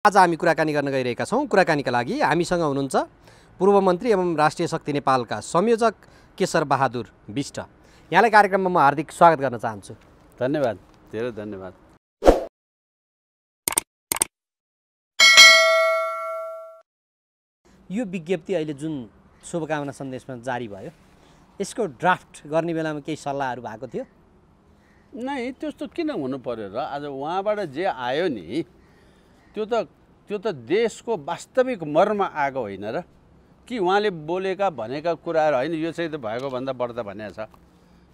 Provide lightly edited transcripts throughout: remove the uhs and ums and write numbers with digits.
आज हामी कुराकानी गर्न गइरहेका छौँ। कुराकानीका लागि हामीसँग हुनुहुन्छ पूर्व मन्त्री एवं राष्ट्रिय शक्ति नेपालका संयोजक केशर बहादुर बिष्ट। यहाँलाई कार्यक्रममा म हार्दिक स्वागत गर्न चाहन्छु। धन्यवाद, धेरै धन्यवाद। यो विज्ञप्ति अहिले जुन शुभकामना सन्देशमा जारी भयो, यसको ड्राफ्ट गर्ने बेलामा केही सल्लाहहरू भएको थियो? नै, त्यस्तो किन हुनु पर्यो र? आज उहाँबाट जे आयो नि त्यो त देशको वास्तविक मर्म आएको होइन र? कि उहाँले बोलेका भनेका कुराहरू होइन, यो चाहिँ त भएको भन्दा बढ्ता भनेको छ,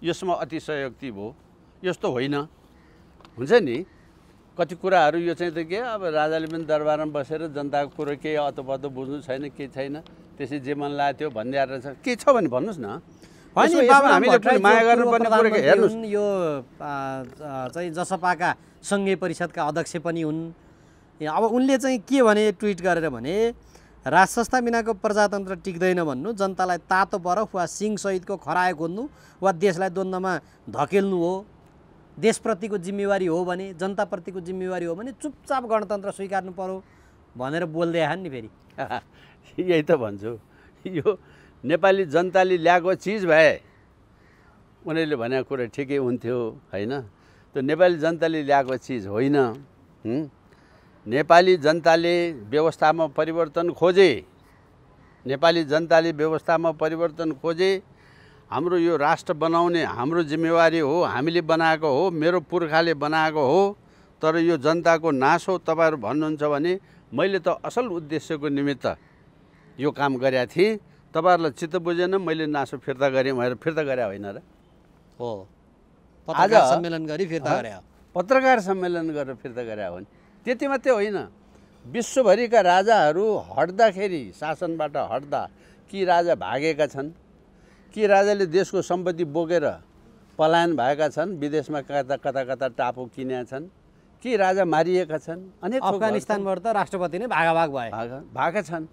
यसमा अतिशयोक्ति भयो, यस्तो होइन। हुन्छ नि कति कुराहरू यो चाहिँ त के, अब राजाले पनि दरबारमा बसेर जनताको कुरो केही अतोपतो बुझ्नु छैन, के छैन, त्यसै जे मन लाग्यो भन्दै आएर छ। के छ भने भन्नुहोस् न। हामीले पनि माया गर्नुपर्ने कुरो के हेर्नुहोस्। यो चाहिँ जसपाका सङ्घीय परिषदका अध्यक्ष पनि हुन्। अब उनले चाहिँ के भने ट्विट गरेर भने, राज संस्था बिनाको प्रजातन्त्र टिक्दैन भन्नु, जनतालाई तातो बरफ वा सिंहसहितको खरायो खोज्नु वा देशलाई द्वन्द्वमा धकेल्नु हो। देशप्रतिको जिम्मेवारी हो भने, जनताप्रतिको जिम्मेवारी हो भने चुपचाप गणतन्त्र स्वीकार्नु पर्यो भनेर बोल्दै आएन नि फेरि। यही त भन्छु, यो नेपाली जनताले ल्याएको चिज भए उनीहरूले भनेको कुरा ठिकै हुन्थ्यो होइन। त्यो नेपाली जनताले ल्याएको चिज होइन। नेपाली जनताले व्यवस्थामा परिवर्तन खोजे, नेपाली जनताले व्यवस्थामा परिवर्तन खोजे। हाम्रो यो राष्ट्र बनाउने हाम्रो जिम्मेवारी हो, हामीले बनाएको हो, मेरो पुर्खाले बनाएको हो। तर यो जनताको नाश हो तपाईँहरू भन्नुहुन्छ भने मैले त असल उद्देश्यको निमित्त यो काम गरेका थिएँ। तपाईँहरूलाई चित्त बुझेन, मैले नासो फिर्ता गरेँ भनेर फिर्ता गरे होइन र? हो, पत्रकार सम्मेलन गरी फिर्ता गरे। पत्रकार सम्मेलन गरेर फिर्ता गरे हो नि। त्यति मात्रै होइन, विश्वभरिका राजाहरू हट्दाखेरि, शासनबाट हट्दा कि राजा भागेका छन्, कि राजाले देशको सम्पत्ति बोकेर पलायन भएका छन्, विदेशमा कता कता कता टापु किनेका छन्, कि राजा मारिएका छन्। अनेक अफगानिस्तानबाट त राष्ट्रपति नै भागाभाग भएका छन्।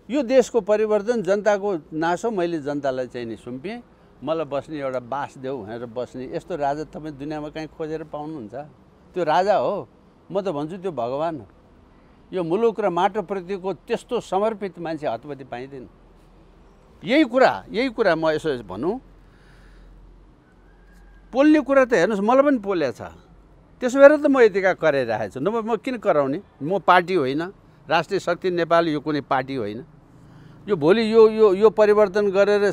यो देशको परिवर्तन, जनताको नासो, मैले जनतालाई चाहिँ नि सुम्पेँ, मलाई बस्ने एउटा बास देऊ भनेर बस्ने यस्तो राजा तपाईँ दुनियाँमा कहीँ खोजेर पाउनुहुन्छ? त्यो राजा हो, म त भन्छु त्यो भगवान हो। यो मुलुक र माटोप्रतिको त्यस्तो समर्पित मान्छे हतपति पाइँदैन। यही कुरा म यसो भनौँ, पोल्ने कुरा त हेर्नुहोस्, मलाई पनि पोलेको छ। त्यसो भएर त म यतिका कराइरहेको छु। नभए म किन कराउने? म पार्टी होइन, राष्ट्रिय शक्ति नेपाल यो कुनै पार्टी होइन। यो भोलि यो परिवर्तन गरेर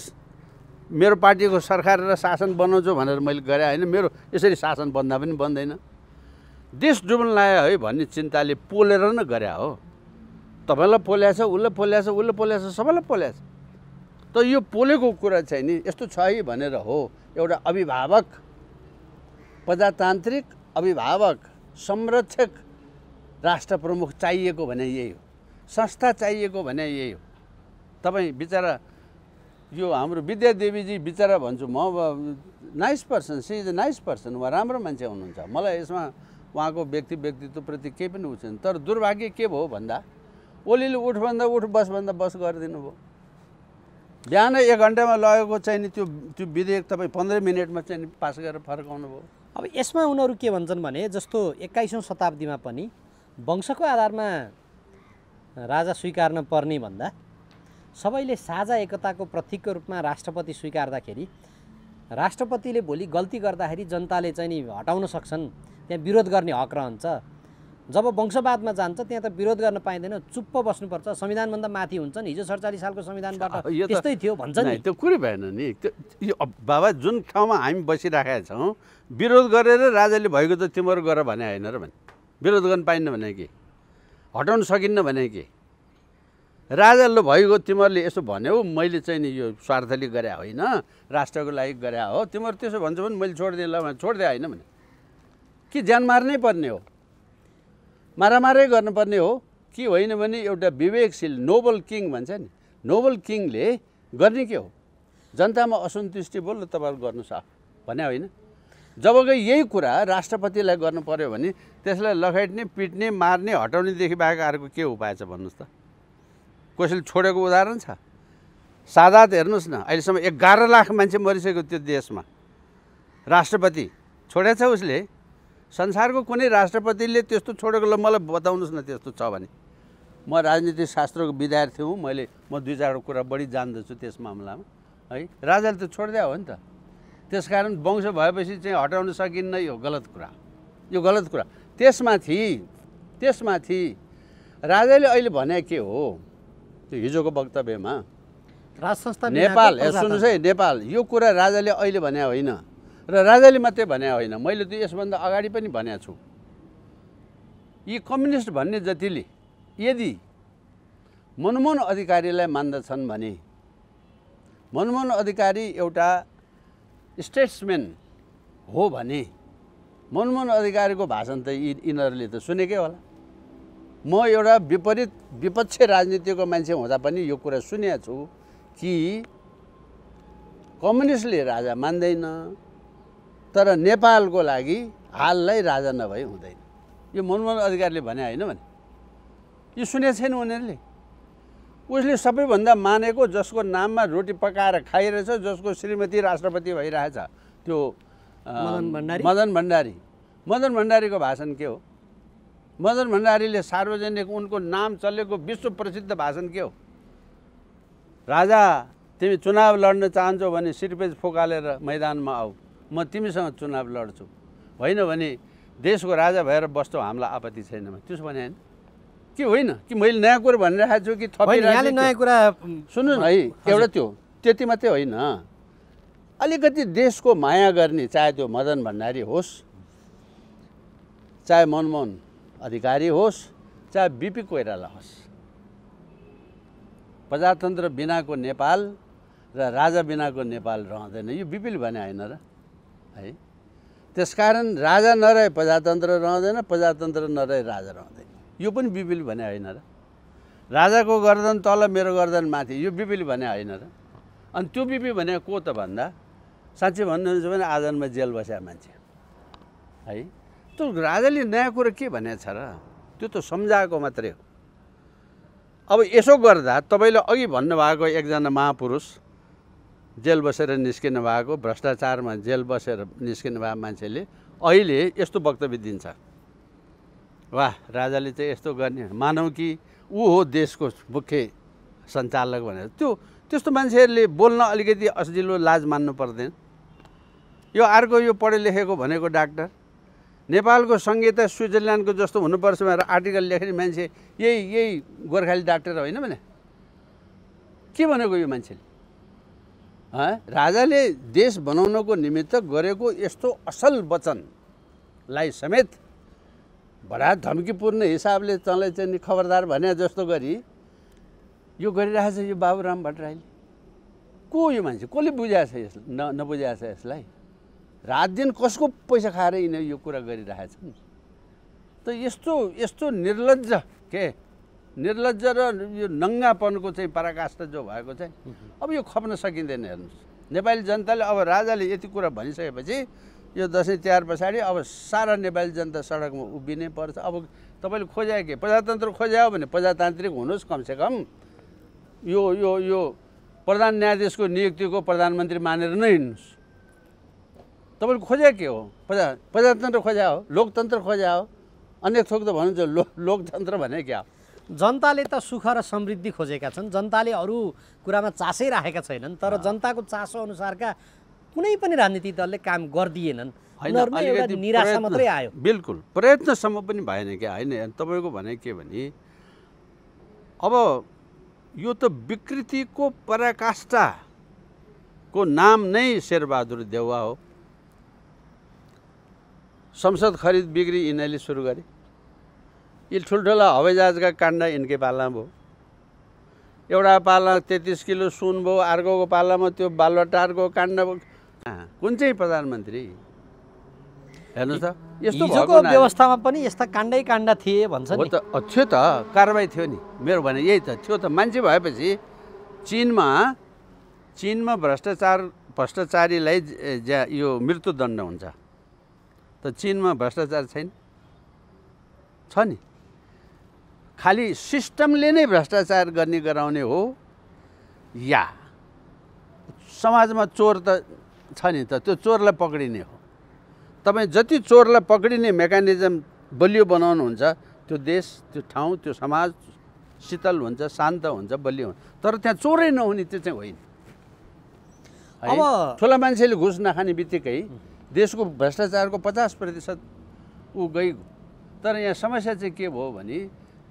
मेरो पार्टीको सरकार र शासन बनाउँछु भनेर मैले गरे होइन। मेरो यसरी शासन बन्दा पनि बन्दैन। देश डुब्न लाग्यो है भन्ने चिन्ताले पोलेर न गरे हो। तपाईँलाई पोल्या छ, उसले पोल्या छ, उसले पोल्या छ, सबैलाई पोल्या छ। त यो पोलेको कुरा चाहिँ नि यस्तो छ है भनेर हो। एउटा अभिभावक, प्रजातान्त्रिक अभिभावक, संरक्षक राष्ट्र प्रमुख चाहिएको भने यही हो, संस्था चाहिएको भने यही हो। तपाईँ बिचरा यो हाम्रो विद्यादेवीजी बिचरा भन्छु म, nice person, she is a nice person, उहाँ राम्रो मान्छे हुनुहुन्छ। मलाई यसमा उहाँको व्यक्तित्वप्रति केही पनि उठ्दैन। तर दुर्भाग्य के भयो भन्दा ओलीले उठ भन्दा उठ, बस भन्दा बस गरिदिनु भयो। बिहान 1 घन्टामा लगेको चाहिँ नि त्यो विधेयक तपाईँ 15 मिनटमा चाहिँ पास गरेर फर्काउनु भयो। अब यसमा उनीहरू के भन्छन् भने, जस्तो 21औं शताब्दीमा पनि वंशको आधारमा राजा स्वीकार्न पर्ने भन्दा सबैले साझा एकताको प्रतीकको रूपमा राष्ट्रपति स्वीकार्दाखेरि राष्ट्रपतिले भोलि गल्ती गर्दाखेरि जनताले चाहिँ नि हटाउन सक्छन्, त्यहाँ विरोध गर्ने हक रहन्छ। जब वंशवादमा जान्छ त्यहाँ त विरोध गर्न पाइँदैन, चुप्प बस्नुपर्छ, संविधानभन्दा माथि हुन्छन्। हिजो 47 सालको संविधानबाट त्यस्तै थियो भन्छ नि। त्यो कुरै भएन नि। यो बाबा जुन ठाउँमा हामी बसिराखेका छौँ, विरोध गरेर राजाले भएको त तिमीहरू गर भने होइन र भने, विरोध गर्न पाइन्न भने के, हटाउन सकिन्न भने के, राजाले भएको तिमीहरूले यसो भन्यौ, मैले चाहिँ नि यो स्वार्थले गरे होइन, राष्ट्रको लागि गरे हो, तिमीहरू त्यसो भन्छ भने मैले छोडिदिएँ ल भने छोडिदिए होइन भने कि ज्यान मार्नै पर्ने हो, मारामारै गर्नुपर्ने हो कि होइन भने एउटा विवेकशील नोबल किङ भन्छ नि, नोबल किङले गर्ने के हो? जनतामा असन्तुष्टि बोल्नु तपाईँहरू गर्नुहोस् भने होइन। जबकि यही कुरा राष्ट्रपतिलाई गर्नु पर्यो भने त्यसलाई लखेट्ने, पिट्ने, मार्ने, हटाउनेदेखि बाहेक अर्को के उपाय छ भन्नुहोस् त? कसैले छोडेको उदाहरण छ? सादात हेर्नुहोस् न, अहिलेसम्म 11 लाख मान्छे मरिसक्यो त्यो देशमा। राष्ट्रपति छोडेछ उसले, संसारको कुनै राष्ट्रपतिले त्यस्तो छोडेको ल मलाई बताउनुहोस् न त्यस्तो छ भने। म राजनीतिक शास्त्रको विद्यार्थी हुँ, म 2-4 कुरा बढी जान्दछु त्यस मामलामा है। राजाले त छोडिदिया हो नि त। त्यसकारण वंश भएपछि चाहिँ हटाउन सकिन्न, यो गलत कुरा, यो गलत कुरा। त्यसमाथि राजाले अहिले भने के हो त्यो हिजोको वक्तव्यमा राजसंस्था नेपाल, सुन्नुहोस् है, नेपाल यो कुरा राजाले अहिले भने होइन र राजाले मात्रै भने होइन, मैले त यसभन्दा अगाडि पनि भनेको छु। यी कम्युनिस्ट भन्ने जतिले यदि मनमोहन अधिकारीलाई मान्दछन् भने, मनमोहन अधिकारी एउटा स्टेट्सम्यान हो भने मनमोहन अधिकारीको भाषण त यिनीहरूले त सुनेकै होला। म एउटा विपक्ष राजनीतिको मान्छे हुँदा पनि यो कुरा सुनेको छु कि कम्युनिस्टले राजा मान्दैन, तर नेपालको लागि हाललाई राजा नभई हुँदैन। यो मनमोहन अधिकारीले भने होइन भने, यो सुनेको छैन उनीहरूले। उसले सबैभन्दा मानेको, जसको नाममा रोटी पकाएर खाइरहेछ, जसको श्रीमती राष्ट्रपति भइरहेछ, त्यो मदन भण्डारीको भाषण के हो? मदन भण्डारीले सार्वजनिक उनको नाम चलेको विश्व प्रसिद्ध भाषण के हो? राजा तिमी चुनाव लड्न चाहन्छौ भने सिरपेज फोकालेर मैदानमा आऊ, म तिमीसँग चुनाव लड्छु, होइन भने देशको राजा भएर बस्छौ, हामीलाई आपत्ति छैन। त्यसो भने होइन कि होइन कि मैले नयाँ कुरा भनिरहेको छु कि यहाँले नयाँ कुरा सुन्नु न है। एउटा त्यो त्यति मात्रै होइन, अलिकति देशको माया गर्ने, चाहे त्यो मदन भण्डारी होस्, चाहे मनमोहन अधिकारी होस्, चाहे बिपी कोइराला होस्, प्रजातन्त्र बिनाको नेपाल र राजा बिनाको नेपाल रहँदैन। यो बिपीले भने होइन र है। त्यसकारण राजा नरहे प्रजातन्त्र रहँदैन, प्रजातन्त्र नरहे राजा रहँदैन। यो पनि बिपीले भने होइन र। राजाको गर्दन तल, मेरो गर्दन माथि, यो बिपीले भने होइन र। अनि त्यो बिपी भने को त भन्दा, साँच्चै भन्नुहुन्छ भने आजन्म जेल बस्या मान्छे है। त्यो राजाले नयाँ कुरो के भनेको छ र? त्यो त सम्झाएको मात्रै हो। अब यसो गर्दा तपाईँले अघि भन्नुभएको एकजना महापुरुष, जेल बसेर निस्किनु भएको, भ्रष्टाचारमा जेल बसेर निस्किनु भएको मान्छेले अहिले यस्तो वक्तव्य दिन्छ, वाह राजाले चाहिँ यस्तो गर्ने, मानौ कि ऊ हो देशको मुख्य सञ्चालक भनेर। त्यस्तो मान्छेहरूले बोल्न अलिकति असजिलो, लाज मान्नु पर्दैन। यो अर्को, यो पढे लेखेको भनेको डाक्टर, नेपालको संहिता स्विजरल्यान्डको जस्तो हुनुपर्छ भनेर आर्टिकल लेख्ने मान्छे यही गोर्खाली डाक्टर होइन भने के भनेको यो मान्छेले? राजाले देश बनाउनको निमित्त गरेको यस्तो असल वचनलाई समेत बडा धम्कीपूर्ण हिसाबले तँलाई चाहिँ खबरदार भने जस्तो गरी यो गरिरहेछ यो बाबुराम भट्टराईले। को यो मान्छे? कसले बुझाएछ यसलाई? नबुझाएछ यसलाई? रात दिन कसको पैसा खाएर यिनीहरू यो कुरा गरिरहेछन्? त यस्तो निर्लज्ज निर्लज्ज र यो नङ्गापनको चाहिँ पराकाष्ठा जो भएको चाहिँ अब यो खप्न सकिँदैन। हेर्नुहोस्, नेपाली जनताले अब राजाले यति कुरा भनिसकेपछि यो दसैँ तिहार पछाडि अब सारा नेपाली जनता सडकमा उभिनै पर्छ। अब तपाईँले खोज्या के प्रजातन्त्र खोज्या हो भने प्रजातान्त्रिक हुनुहोस्, कमसेकम यो यो यो प्रधान न्यायाधीशको नियुक्तिको प्रधानमन्त्री मानेर नै हिँड्नुहोस्। तपाईँले खोज्या के हो? प्रजातन्त्र खोज्या हो, लोकतन्त्र खोज्या हो। अनेक थोक त भन्नुहुन्छ लोकतन्त्र भने क्या हो? जनताले त सुख र समृद्धि खोजेका छन्, जनताले अरू कुरामा चासै राखेका छैनन्, तर जनताको चासो अनुसारका कुनै पनि राजनीतिक दलले काम गरिदिएनन्। उनीहरूमा एउटा निराशा मात्रै आयो। बिल्कुल प्रयत्नसम्म पनि भएन क्या होइन। तपाईँको भने के भने अब यो त विकृतिको पराकाष्ठाको नाम नै शेरबहादुर देउवा हो। संसद खरिद बिक्री यिनीहरूले सुरु गरे। यी ठुल्ठुला हवाईजहाजका काण्ड यिनकै पालामा भयो। एउटा पाला 33 किलो सुन भयो, अर्कोको पालामा त्यो बालुवाटारको काण्ड भयो। कुन चाहिँ प्रधानमन्त्री? हेर्नुहोस् त, यस्तो हिजोको व्यवस्थामा पनि यस्ता काण्डै काण्ड थिए भन्छ नि। हो त, थियो त, कारबाही थियो नि। मेरो भने यही त थियो त। मान्छे भएपछि चीनमा भ्रष्टाचारीलाई यो मृत्युदण्ड हुन्छ, त चीनमा भ्रष्टाचार छैन? छ नि। खालि सिस्टमले नै भ्रष्टाचार गर्ने गराउने हो या समाजमा चोर त छ नि, त त्यो चोरलाई पक्रिने हो। त तपाईँ जति चोरलाई पक्रिने मेकानिजम बलियो बनाउनुहुन्छ त्यो देश, त्यो ठाउँ, त्यो समाज शीतल हुन्छ, शान्त हुन्छ, बलियो हुन्छ। तर त्यहाँ चोरै नहुने त्यो चाहिँ होइन। अब ठुला मान्छेले घुस नखाने बित्तिकै देशको भ्रष्टाचारको 50% ऊ गइगयो। तर यहाँ समस्या चाहिँ के भयो भने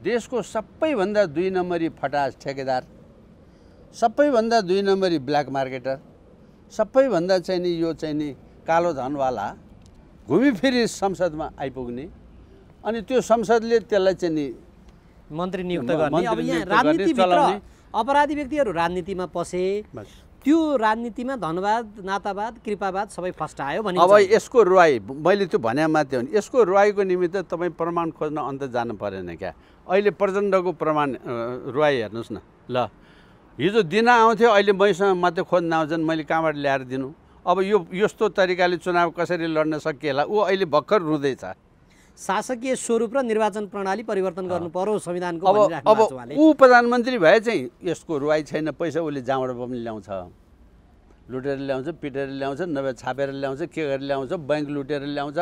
देशको सबैभन्दा 2 नम्बरी फटास ठेकेदार, सबैभन्दा 2 नम्बरी ब्ल्याक मार्केटर, सबैभन्दा चाहिँ नि यो चाहिँ नि कालो धनवाला घुमिफिरी संसदमा आइपुग्ने, अनि त्यो संसदले त्यसलाई चाहिँ नि मन्त्री नियुक्त गर्ने। अब यहाँ राजनीतिभित्र अपराधी व्यक्तिहरू राजनीतिमा पसे, त्यो राजनीतिमा धनवाद, नातावाद, कृपावाद सबै फस्टायो भनिन्छ। अब यसको रुवाई मैले त्यो भने मात्रै हो नि, यसको रुवाईको निमित्त तपाईँ प्रमाण खोज्न अन्त जानु परेन क्या। अहिले प्रचण्डको प्रमाण रुवाई हेर्नुहोस् न। ल हिजो दिन आउँथ्यो, अहिले मैसँग मात्रै खोज्न आउँछन्, मैले कहाँबाट ल्याएर दिनु? अब यो यस्तो तरिकाले चुनाव कसरी लड्न सकिएला? ऊ अहिले भर्खर रुँदैछ। शासकीय स्वरूप र निर्वाचन प्रणाली परिवर्तन गर्नु पर्यो संविधानको अब ऊ प्रधानमन्त्री भए चाहिँ यसको रुवाई छैन। पैसा उसले जहाँबाट पनि ल्याउँछ, लुटेर ल्याउँछ, पिटेर ल्याउँछ, नभए छापेर ल्याउँछ, के गरेर ल्याउँछ, ब्याङ्क लुटेर ल्याउँछ,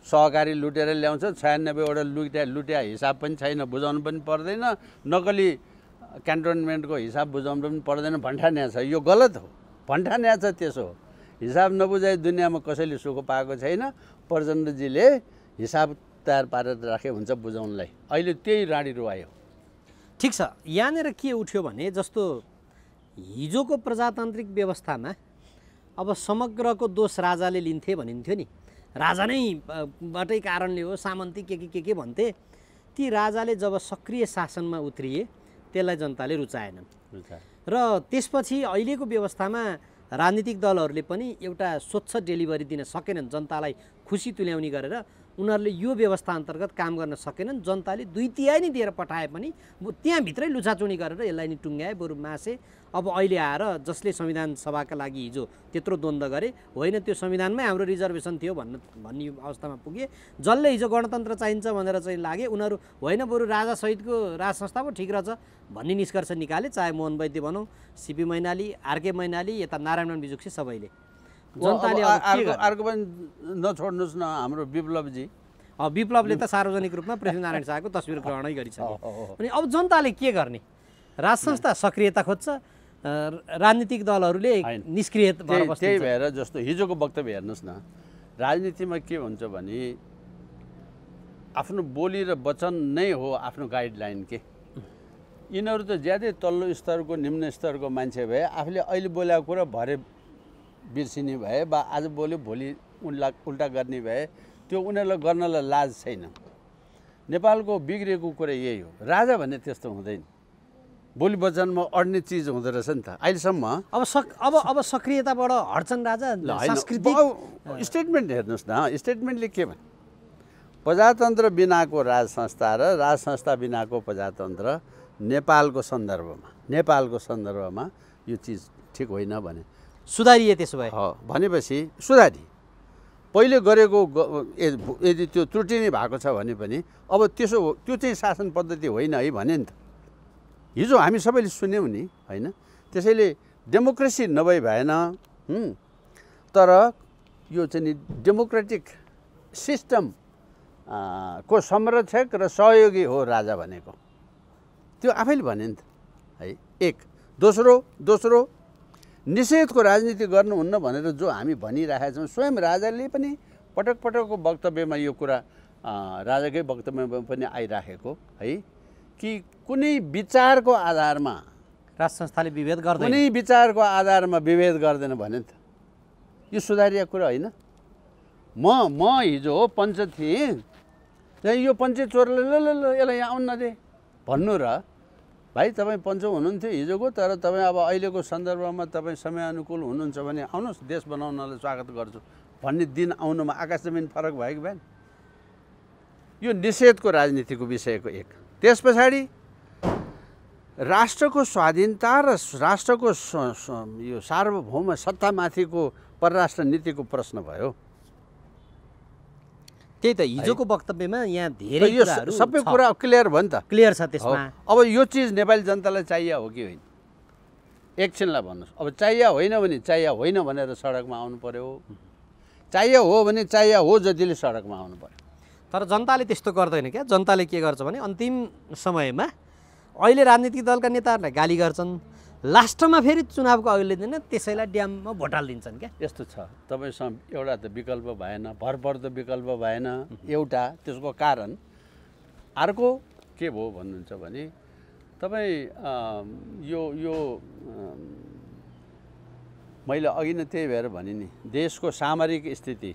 सहकारी लुटेर ल्याउँछ, 96वटा लुट्या हिसाब पनि छैन, बुझाउनु पनि पर्दैन, नक्कली क्यान्टोनमेन्टको हिसाब बुझाउनु पनि पर्दैन, भन्ठान्या छ। यो गलत हो, भन्ठान्या छ। त्यसो हो, हिसाब नबुझाइ दुनियाँमा कसैले सुख पाएको छैन। प्रचण्डजीले हिसाब तयार पारेर राखे हुन्छ बुझाउनलाई। अहिले त्यही राडी रुवाई हो। ठिक छ। यहाँनिर के उठ्यो भने जस्तो हिजोको प्रजातान्त्रिक व्यवस्थामा अब समग्रको दोष राजाले लिन्थे भनिन्थ्यो नि, राजा नै बाटै कारणले हो, सामन्ती के भन्थे। ती राजाले जब सक्रिय शासनमा उत्रिए त्यसलाई जनताले रुचाएनन् र त्यसपछि अहिलेको व्यवस्थामा राजनीतिक दलहरूले पनि एउटा स्वच्छ डेलिभरी दिन सकेनन्, जनतालाई खुसी तुल्याउने गरेर उनीहरूले यो व्यवस्था अन्तर्गत काम गर्न सकेनन्। जनताले 2/3 नै दिएर पठाए पनि त्यहाँभित्रै लुछाचुनी गरेर यसलाई नि टुङ्ग्याए, बरु मासे। अब अहिले आएर जसले संविधान सभाका लागि हिजो त्यत्रो द्वन्द्व गरे, होइन त्यो संविधानमै हाम्रो रिजर्भेसन थियो भन्ने अवस्थामा पुगे। जसले हिजो गणतन्त्र चाहिन्छ भनेर चाहिँ लागे, उनीहरू होइन बरु राजा सहितको राज संस्था पो ठिक रहेछ भन्ने निष्कर्ष निकाले। चाहे मोहन वैद्य भनौँ, सीपी मैनाली, आरके मैनाली, यता नारायण बिजुक्सी, सबैले। जनताले अर्को पनि नछोड्नुहोस् न हाम्रो विप्लवजी। विप्लवले त सार्वजनिक रूपमा पृथ्वीनारायण शाहको तस्बिर ग्रहणै गरिसक्यो। अनि अब जनताले के गर्ने? राज संस्था सक्रियता खोज्छ, राजनीतिक दलहरूले निष्क्रिय भएर बस्छ। त्यही भएर जस्तो हिजोको वक्तव्य हेर्नुहोस् न, राजनीतिमा के हुन्छ भने आफ्नो बोली र वचन नै हो आफ्नो गाइडलाइन के। यिनीहरू त ज्यादै तल्लो स्तरको निम्न स्तरको मान्छे भए, आफूले अहिले बोलेको कुरा भरे बिर्सिने भए वा आज बोल्यो भोलि उल्टा गर्ने भए, त्यो उनीहरूलाई गर्नलाई लाज छैन। नेपालको बिग्रेको कुरा यही हो। राजा भन्ने त्यस्तो हुँदैन, बोली वचनमा अड्ने चिज हुँदो रहेछ नि त अहिलेसम्म। अब सक्रियताबाट हड्छन् राजा। सांस्कृतिक स्टेटमेन्ट हेर्नुहोस् न, स्टेटमेन्टले के भने प्रजातन्त्र बिनाको राज संस्था र राज संस्था बिनाको प्रजातन्त्र नेपालको सन्दर्भमा यो चिज ठिक होइन भने सुधारिए। त्यसो भए भनेपछि सुधारी पहिले गरेको यदि त्यो त्रुटि नै भएको छ भने पनि अब त्यो चाहिँ शासन पद्धति होइन है भने नि त। हिजो हामी सबैले सुन्यौँ नि, होइन? त्यसैले डेमोक्रेसी नभई भएन। तर यो चाहिँ नि डेमोक्रेटिक सिस्टम को संरक्षक र सहयोगी हो राजा भनेको, त्यो आफैले भने नि त है। एक दोस्रो निषेधको राजनीति गर्नुहुन्न भनेर जो हामी भनिरहेका छौँ, स्वयं राजाले पनि पटकको वक्तव्यमा यो कुरा राजाकै वक्तव्यमा पनि आइराखेको है कि कुनै विचारको आधारमा राज संस्थाले विभेद गर्दैन, कुनै विचारको आधारमा विभेद गर्दैन भने त यो सुधारिया कुरा होइन। म हिजो पञ्च थिएँ, यो पञ्चे चोरले ल यसलाई यहाँ आउन नदे भन्नु र भाइ तपाईँ पञ्च हुनुहुन्थ्यो हिजोको, तर तपाईँ अब अहिलेको सन्दर्भमा तपाईँ समयानुकूल हुनुहुन्छ भने आउनुहोस्, देश बनाउनलाई स्वागत गर्छु भन्ने दिन आउनुमा आकाश जमिन फरक भयो कि भएन? यो निषेधको राजनीतिको विषयको एक। त्यस पछाडि राष्ट्रको स्वाधीनता र राष्ट्रको यो सार्वभौम सत्तामाथिको परराष्ट्र नीतिको प्रश्न भयो। त्यही त हिजोको वक्तव्यमा यहाँ धेरै कुराहरू सबै कुरा क्लियर भयो नि त। क्लियर छ त्यसमा। अब यो चिज नेपाली जनतालाई चाहिए हो कि होइन एकछिनलाई भन्नुहोस्। अब चाहिए होइन भने चाहिए होइन भनेर सडकमा आउनु पर्यो। चाहिए हो भने चाहिए हो जतिले सडकमा आउनु पर्यो। तर जनताले त्यस्तो गर्दैन क्या। जनताले के गर्छ भने अन्तिम समयमा अहिले राजनीतिक दलका नेताहरूलाई गाली गर्छन्, लास्टमा फेरि चुनावको अघिल्लो दिन त्यसैलाई ड्याममा भोट हालिदिन्छन् क्या। यस्तो छ तपाईँसँग एउटा त विकल्प भएन, भरपर्दो विकल्प भएन एउटा, त्यसको कारण अर्को के भयो भन्नुहुन्छ भने तपाईँ यो मैले अघि नै त्यही भएर भने नि देशको सामरिक स्थिति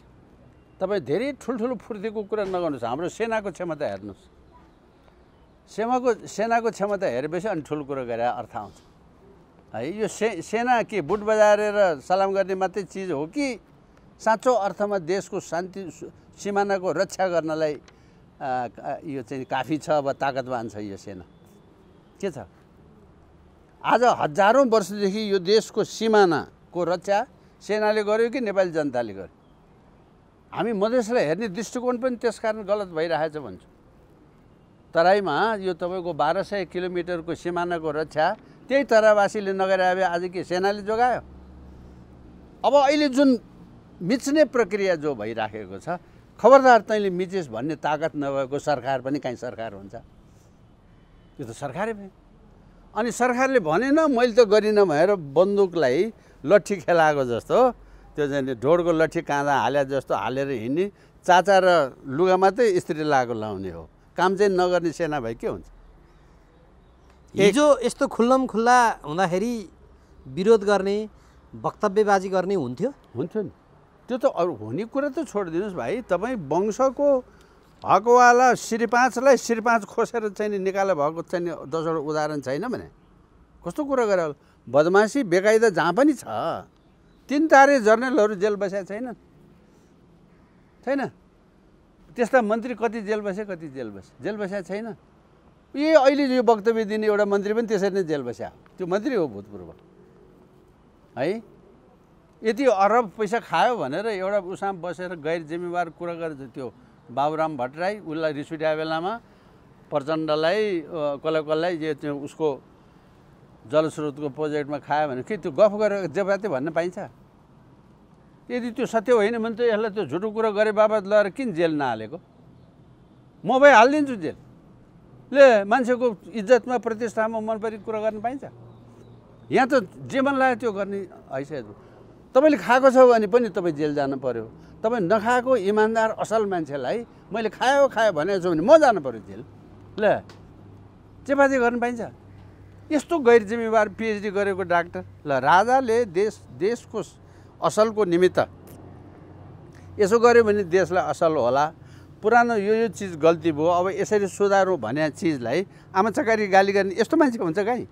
तपाईँ धेरै ठुल्ठुलो फुर्तीको कुरा नगर्नुहोस्। हाम्रो सेनाको क्षमता हेर्नुहोस्, सेनाको क्षमता हेरेपछि अनि ठुलो कुरो गरेर अर्थ आउँछ है। यो सेना के बुट बजारेर सलाम गर्ने मात्रै चिज हो कि साँचो अर्थमा देशको शान्ति सिमानाको रक्षा गर्नलाई यो चाहिँ काफी छ वा ताकतवान छ यो सेना? के छ? आज हजारौँ वर्षदेखि यो देशको सिमानाको रक्षा सेनाले गर्यो कि नेपाली जनताले गर्यो? हामी मधेसलाई हेर्ने दृष्टिकोण पनि त्यसकारण गलत भइरहेछ भन्छु। तराईमा यो तपाईँको 1200 किलोमिटरको सिमानाको रक्षा त्यही तराईवासीले नगरे भए आज के सेनाले जोगायो? अब अहिले जुन मिच्ने प्रक्रिया जो भइराखेको छ, खबरदार तैँले मिचिस भन्ने ताकत नभएको सरकार पनि काहीँ सरकार हुन्छ? यो त सरकारै भयो। अनि सरकारले भनेन मैले त गरिनँ भनेर बन्दुकलाई लट्ठी खेलाएको जस्तो, त्यो चाहिँ ढोडको लट्ठी काँदा हाले जस्तो हालेर हिँड्ने, चाचा र लुगा मात्रै इस्त्री लगाएको लाउने हो, काम चाहिँ नगर्ने सेना भए के हुन्छ? हिजो यस्तो खुल्लम खुल्ला हुँदाखेरि विरोध गर्ने, वक्तव्यबाजी गर्ने हुन्थ्यो नि। त्यो त अरू हुने कुरा त छोडिदिनुहोस् भाइ। तपाईँ वंशको हकवाला श्री 5लाई श्री 5 खोसेर चाहिँ निकाले भएको चाहिँ दोस्रो उदाहरण छैन भने कस्तो कुरा गरे? बदमासी बेकायदा जहाँ पनि छ। 3 तारे जर्नलहरू जेल बसेका छैनन्? छैन? त्यस्ता मन्त्री कति जेल बसे, कति जेल बसेका छैन? अहिले यो वक्तव्य दिने एउटा मन्त्री पनि त्यसरी नै जेल बस्या, त्यो मन्त्री हो भूतपूर्व है। यति अरब पैसा खायो भनेर एउटा उसामा बसेर गैर जिम्मेवार कुरा गरेर त्यो बाबुराम भट्टराई उसलाई रिस उठाएको बेलामा प्रचण्डलाई कसलाई उसको जलस्रोतको प्रोजेक्टमा खायो भने के त्यो गफ गरेर जेबाते भन्न पाइन्छ? यदि त्यो सत्य होइन भने त यसलाई त्यो झुटो कुरा गरे बाबत लगाएर किन जेल नहालेको? म भए हालिदिन्छु जेल। ले मान्छेको इज्जतमा प्रतिष्ठामा मन परेको कुरा गर्न पाइन्छ? यहाँ त जे मन लाग्यो त्यो गर्ने हैसियत। तपाईँले खाएको छ भने पनि तपाईँ जेल जानु पर्यो। तपाईँ नखाएको इमान्दार असल मान्छेलाई मैले खायो भनेको छु भने म जानु पर्यो जेल। ल चेपाची गर्न पाइन्छ? यस्तो गैर जिम्मेवार पिएचडी गरेको डाक्टर। ल राजाले देशको असलको निमित्त यसो गर्यो भने देशलाई असल होला। पुरानो यो चिज गल्ती भयो, अब यसरी सुधारौँ भन्ने चिजलाई आमा चकारी गाली गर्ने यस्तो मान्छे हुन्छ कहीँ?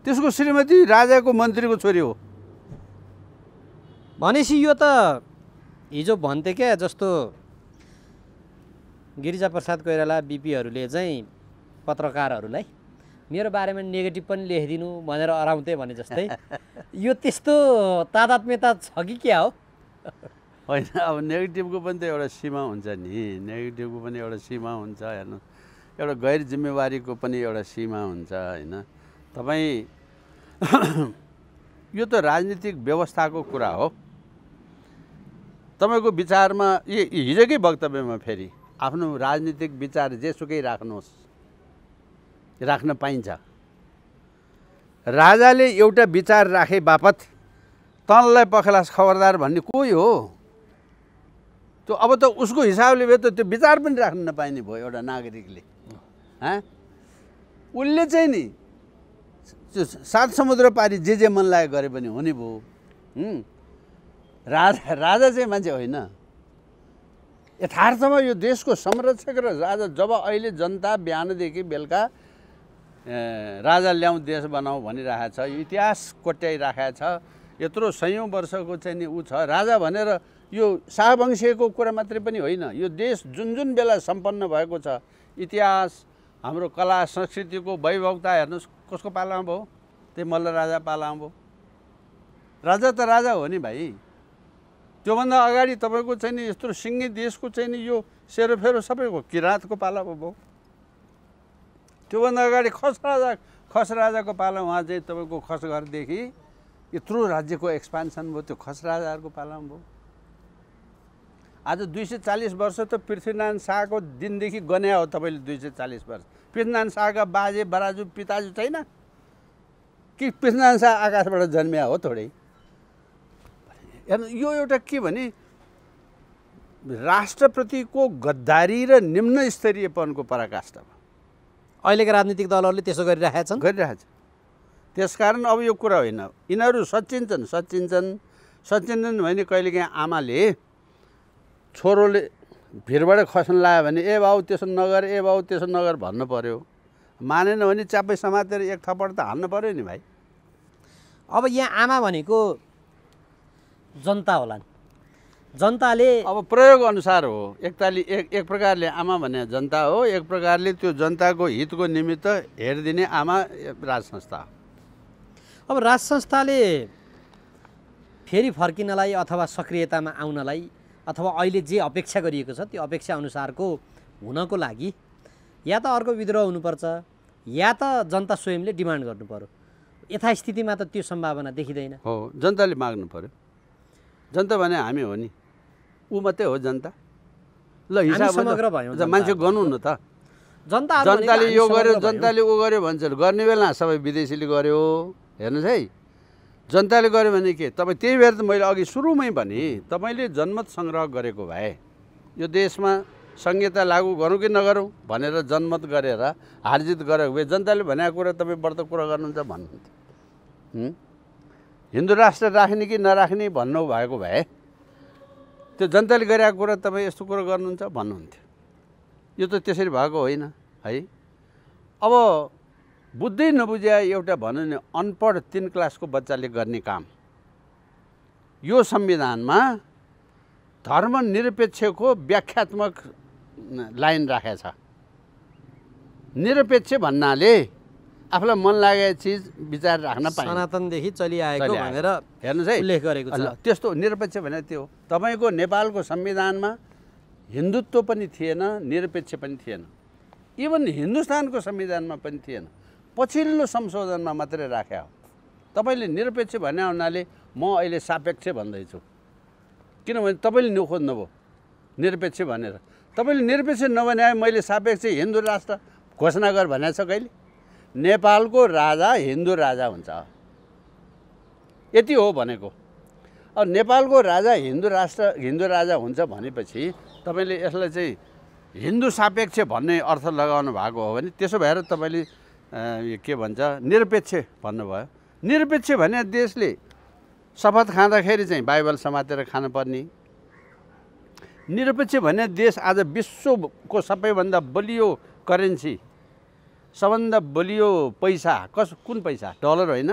त्यसको श्रीमती राजाको मन्त्रीको छोरी हो भनेपछि यो त हिजो भन्थे क्या, जस्तो गिरिजाप्रसाद कोइराला बिपीहरूले चाहिँ पत्रकारहरूलाई मेरो बारेमा नेगेटिभ पनि लेखिदिनु भनेर अराउँथे भने जस्तै यो त्यस्तो तादात्म्यता छ कि क्या हो? होइन, अब नेगेटिभको पनि त एउटा सीमा हुन्छ नि। नेगेटिभको पनि एउटा सीमा हुन्छ। हेर्नु, एउटा गैर जिम्मेवारीको पनि एउटा सीमा हुन्छ होइन। तपाईँ यो त राजनीतिक व्यवस्थाको कुरा हो। तपाईँको विचारमा हिजोकै वक्तव्यमा फेरि आफ्नो राजनीतिक विचार जेसुकै राख्नुहोस्, राख्न पाइन्छ। राजाले एउटा विचार राखे बापत तनलाई पखेलास खबरदार भन्ने कोही हो? त्यो अब त उसको हिसाबले भयो त त्यो विचार पनि राख्न नपाइने भयो एउटा नागरिकले। उसले चाहिँ नि 7 समुद्र पारी जे मन लाग्यो गरे पनि हुने भयो। राजा चाहिँ मान्छे होइन। यथार्थमा यो देशको संरक्षक र राजा, जब अहिले जनता बिहानदेखि बेलुका राजा ल्याउँ देश बनाऊ भनिरहेको छ, इतिहास कोट्याइराखेको छ, यत्रो सयौँ वर्षको चाहिँ नि ऊ छ राजा भनेर। यो शाहवंशीयको कुरा मात्रै पनि होइन, यो देश जुन बेला सम्पन्न भएको छ, इतिहास हाम्रो कला संस्कृतिको वैभवता हेर्नुहोस् कसको पालामा भयो? त्यही मल्ल राजा पालामा भयो। राजा त राजा हो नि भाइ। त्योभन्दा अगाडि तपाईँको चाहिँ नि यत्रो सिङ्गे देशको चाहिँ नि यो सेरोफेरो सबैको किराँतको पालामा भयो। त्योभन्दा अगाडि खस राजाको पाला, उहाँ चाहिँ तपाईँको खसघरदेखि यत्रो राज्यको एक्सपान्सन भयो, त्यो खस राजाहरूको पालामा भयो। आज 240 वर्ष त पृथ्वीनारायण शाहको दिनदेखि गन्या हो तपाईँले 240 वर्ष। पृथ्वीनारायण शाहका बाजे बराजु पिताजु छैन कि पृथ्वीनारायण शाह आकाशबाट जन्मिया हो थोरै? हेर्नु यो एउटा के भने राष्ट्रप्रतिको गद्दारी र निम्न स्तरीयपनको पराकाष्ठा भयो। अहिलेका राजनीतिक दलहरूले त्यसो गरिरहेका छन्। त्यसकारण अब यो कुरा होइन, यिनीहरू सचिन्छन् भने कहिलेकाहीँ आमाले छोरोले भिरबाट खस्न लाग्यो भने ए बाउ त्यसो नगर, ए बाउ त्यसो नगर भन्नु पर्यो। मानेन भने च्यापै समातेर एक थप्पड त हाल्नु पर्यो नि भाइ। अब यहाँ आमा भनेको जनता होलान्। जनताले अब प्रयोग अनुसार हो। एक प्रकारले आमा भने जनता हो, एक प्रकारले त्यो जनताको हितको निमित्त हेरिदिने आमा राज संस्था हो। अब राज संस्थाले फेरि फर्किनलाई अथवा सक्रियतामा आउनलाई अथवा अहिले जे अपेक्षा गरिएको छ त्यो अपेक्षा अनुसारको हुनको लागि या त अर्को विद्रोह हुनुपर्छ या त जनता स्वयंले डिमान्ड गर्नु पर्यो। यथास्थितिमा त त्यो सम्भावना देखिँदैन। हो, जनताले माग्नु पर्यो। जनता भने हामी हो नि, ऊ मात्रै हो जनता। ल हिसाब समग्र भयो। मान्छे गनौँ न त। जनताले यो गर्यो, जनताले ऊ गर्यो भन्छ। गर्ने बेला सबै विदेशीले गर्यो। हेर्नुहोस् है, जनताले गर्यो भने के? तपाईँ त्यही भएर त मैले अघि सुरुमै भने तपाईँले जनमत सङ्ग्रह गरेको भए यो देशमा संहिता लागू गरौँ कि नगरौँ भनेर जनमत गरेर हारजित गरेको भए जनताले भनेको कुरा तपाईँ व्रत कुरा गर्नुहुन्छ भन्नुहुन्थ्यो। हिन्दू राष्ट्र राख्ने कि नराख्ने भन्नु भएको भए त्यो जनताले गरेको कुरा तपाईँ यस्तो कुरा गर्नुहुन्छ भन्नुहुन्थ्यो। यो त त्यसरी भएको होइन है। अब बुझ्दै नबुझ्या एउटा भनौँ न अनपढ 3 क्लासको बच्चाले गर्ने काम यो संविधानमा धर्मनिरपेक्षको व्याख्यात्मक लाइन राखेको छ। निरपेक्ष भन्नाले आफूलाई मन लागेको चिज विचार राख्न पाइन्छ। सनातनदेखि चलिआएको भनेर हेर्नुहोस् है उल्लेख गरेको छ। त्यस्तो निरपेक्ष भने त्यो हो। तपाईँको नेपालको संविधानमा हिन्दुत्व पनि थिएन, निरपेक्ष पनि थिएन। इभन हिन्दुस्तानको संविधानमा पनि थिएन। पछिल्लो संशोधनमा मात्रै राख्या हो। तपाईँले निरपेक्ष भन्ने हुनाले म अहिले सापेक्ष भन्दैछु, किनभने तपाईँले खोज्नुभयो निरपेक्ष भनेर। तपाईँले निरपेक्ष नभने मैले सापेक्ष हिन्दू राष्ट्र घोषणा गर भनेको छ कहिले? नेपालको राजा हिन्दू राजा हुन्छ, यति हो भनेको। अब नेपालको राजा हिन्दू राजा हुन्छ भनेपछि तपाईँले यसलाई चाहिँ हिन्दू सापेक्ष भन्ने अर्थ लगाउनु भएको हो भने त्यसो भएर तपाईँले के भन्छ निरपेक्ष भन्नुभयो। निरपेक्ष भने देशले शपथ खाँदाखेरि चाहिँ बाइबल समातेर खानुपर्ने। निरपेक्ष भने देश आज विश्वको सबैभन्दा बलियो करेन्सी, सबभन्दा बलियो पैसा कुन पैसा? डलर होइन?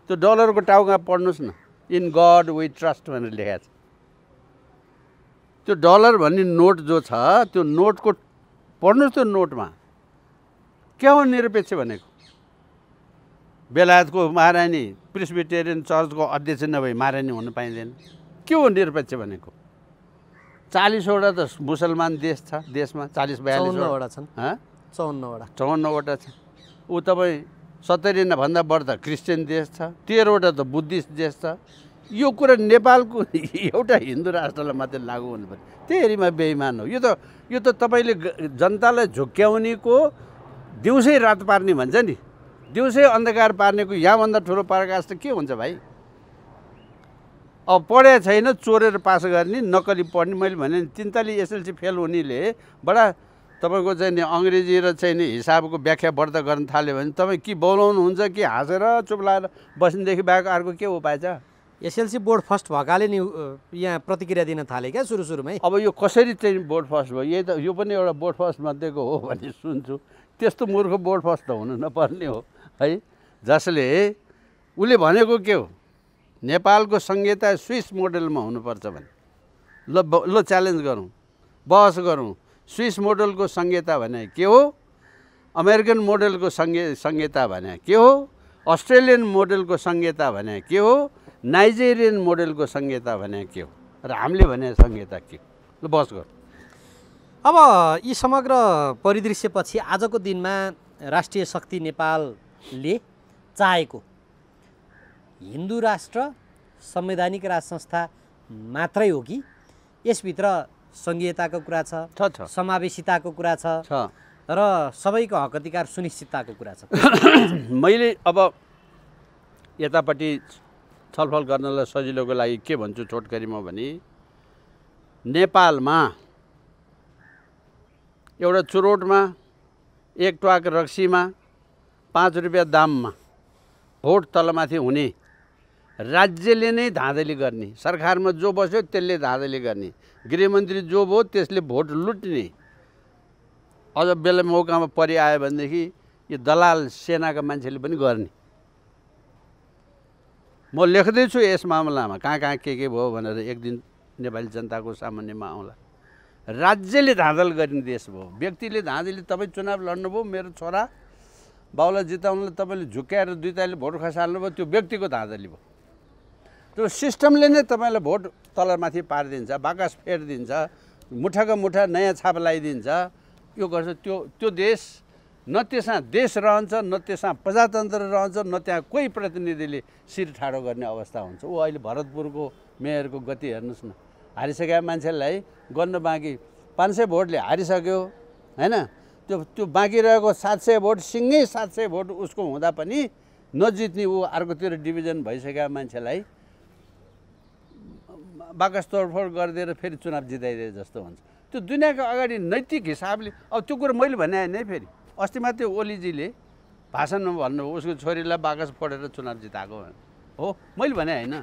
त्यो डलरको टाउका पढ्नुहोस् न, इन गड वी ट्रस्ट भनेर लेखेको छ। त्यो डलर भन्ने नोट जो छ त्यो नोटको पढ्नुहोस्। त्यो नोटमा के हो निरपेक्ष भनेको? बेलायतको महारानी प्रेस्बिटेरियन चर्चको अध्यक्ष नभई महारानी हुन पाइँदैन। के हो निरपेक्ष भनेको? 40वटा त मुसलमान देश छ देशमा, 40-42वटा छन्। 54वटा छ। ऊ तपाईँ 70 भन्दा बढ्ता क्रिस्चियन देश छ, 13वटा त बुद्धिस्ट देश छ। यो कुरा नेपालको एउटा हिन्दू राष्ट्रलाई मात्रै लागू हुनुपर्छ। त्यसैमा बेइमान हो यो त तपाईँले जनतालाई झुक्क्याउनेको दिउँसै रात पार्ने भन्छ नि, दिउँसै अन्धकार पार्नेको यहाँभन्दा ठुलो पराकाष्ठ के हुन्छ भाइ? अब पढे छैन चोरेर पास गर्ने, नक्कली पढ्ने। मैले भने 43 एसएलसी फेल हुनेले बडा तपाईँको चाहिँ नि अङ्ग्रेजी र चाहिँ नि हिसाबको व्याख्या व्रत गर्न थाल्यो भने तपाईँ कि बोलाउनुहुन्छ कि हाँसेर चुप लाएर बस्नेदेखि बाहेक अर्को के उपाय छ? एसएलसी बोर्ड फर्स्ट भएकाले नि यहाँ प्रतिक्रिया दिन थाले क्या सुरुमै। अब यो कसरी चाहिँ बोर्ड फर्स्ट भयो? यही त यो पनि एउटा बोर्ड फर्स्ट मध्येको हो भन्ने सुन्छु। त्यस्तो मूर्ख बोर्ड फर्स्ट त हुनु नपर्ने हो है, जसले उसले भनेको के हो? नेपालको संहिता स्विस मोडलमा हुनुपर्छ भने ल च्यालेन्ज गरौँ, बहस गरौँ। स्विस मोडलको संहिता भने के हो? अमेरिकन मोडलको संहिता भने के हो? अस्ट्रेलियन मोडलको संहिता भने के हो? नाइजेरियन मोडलको संहिता भने के हो? र हामीले भने संहिता के हो? ल बहस गरौँ। अब यी समग्र परिदृश्यपछि आजको दिनमा राष्ट्रिय शक्ति नेपालले चाहेको हिन्दू राष्ट्र संवैधानिक राज संस्था मात्रै हो कि यसभित्र सङ्घीयताको कुरा छ, छ समावेशिताको कुरा छ र सबैको हक अधिकार सुनिश्चितताको कुरा छ। मैले अब यतापट्टि छलफल गर्नलाई सजिलोको लागि के भन्छु छोटकरीमा भने नेपालमा एउटा चुरोटमा 1 ट्वाक रक्सीमा 5 रुपियाँ दाममा भोट तलमाथि हुने राज्यले नै धाँधली गर्ने, सरकारमा जो बस्यो त्यसले धाँधली गर्ने, गृहमन्त्री जो भयो त्यसले भोट लुट्ने, अझ बेला मौकामा परिआयो भनेदेखि यो दलाल सेनाका मान्छेले पनि गर्ने। म लेख्दैछु यस मामलामा कहाँ के भयो भनेर एक दिन नेपाली जनताको सामान्यमा आउँला। राज्यले धाँधल गर्ने देश भयो, व्यक्तिले धाँधली। तपाईँ चुनाव लड्नुभयो, मेरो छोरा बाउलाई जिताउनलाई तपाईँले झुक्क्याएर 2 तालले भोट खसाल्नुभयो, त्यो व्यक्तिको धाँधली भयो। त्यो सिस्टमले नै तपाईँलाई भोट तलमाथि पारिदिन्छ, बाकस फेरिदिन्छ, मुठाको मुठा नयाँ छाप लगाइदिन्छ, यो गर्छ। त्यो देश न त्यसमा देश रहन्छ, न त्यसमा प्रजातन्त्र रहन्छ, न त्यहाँ कोही प्रतिनिधिले शिर ठाडो गर्ने अवस्था हुन्छ। ऊ अहिले भरतपुरको मेयरको गति हेर्नुहोस् न, हारिसकेका मान्छेलाई गर्न बाँकी 500 भोटले हारिसक्यो हैन। त्यो बाँकी रहेको 700 भोट, सिङ्गै 700 भोट उसको हुँदा पनि नजित्ने ऊ अर्कोतिर डिभिजन भइसकेका मान्छेलाई बाकस तोडफोड गरिदिएर फेरि चुनाव जिताइदिए जस्तो हुन्छ। त्यो दुनियाँको अगाडि नैतिक हिसाबले अब त्यो कुरो मैले भने होइन है। फेरि अस्ति मात्रै ओलीजीले भाषणमा भन्नुभयो उसको छोरीलाई बाकस फोडेर चुनाव जिताएको हो, मैले भने होइन।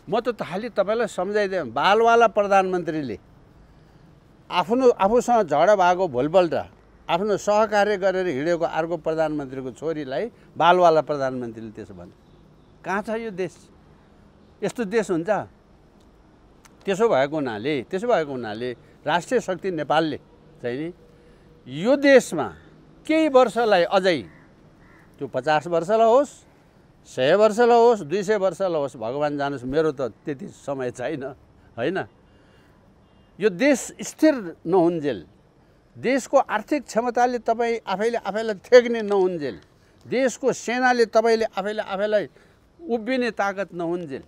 म त खालि तपाईँलाई सम्झाइदिएँ, बालवाला प्रधानमन्त्रीले आफूसँग झगडा भएको भोलिपल्ट आफ्नो सहकार्य गरेर हिँडेको अर्को प्रधानमन्त्रीको छोरीलाई बालवाला प्रधानमन्त्रीले त्यसो भन्यो। कहाँ छ यो देश? यस्तो देश हुन्छ? त्यसो भएको हुनाले राष्ट्रिय शक्ति नेपालले चाहिँ नि यो देशमा केही वर्षलाई अझै त्यो 50 वर्षलाई होस्, 100 वर्षलाई होस्, 200 वर्षलाई होस्, भगवान् जानोस्, मेरो त त्यति समय छैन होइन। यो देश स्थिर नहुन्जेल, देशको आर्थिक क्षमताले तपाईँ आफैलाई थेग्ने नहुन्जेल, देशको सेनाले तपाईँले आफैलाई उभिने ताकत नहुन्जेल,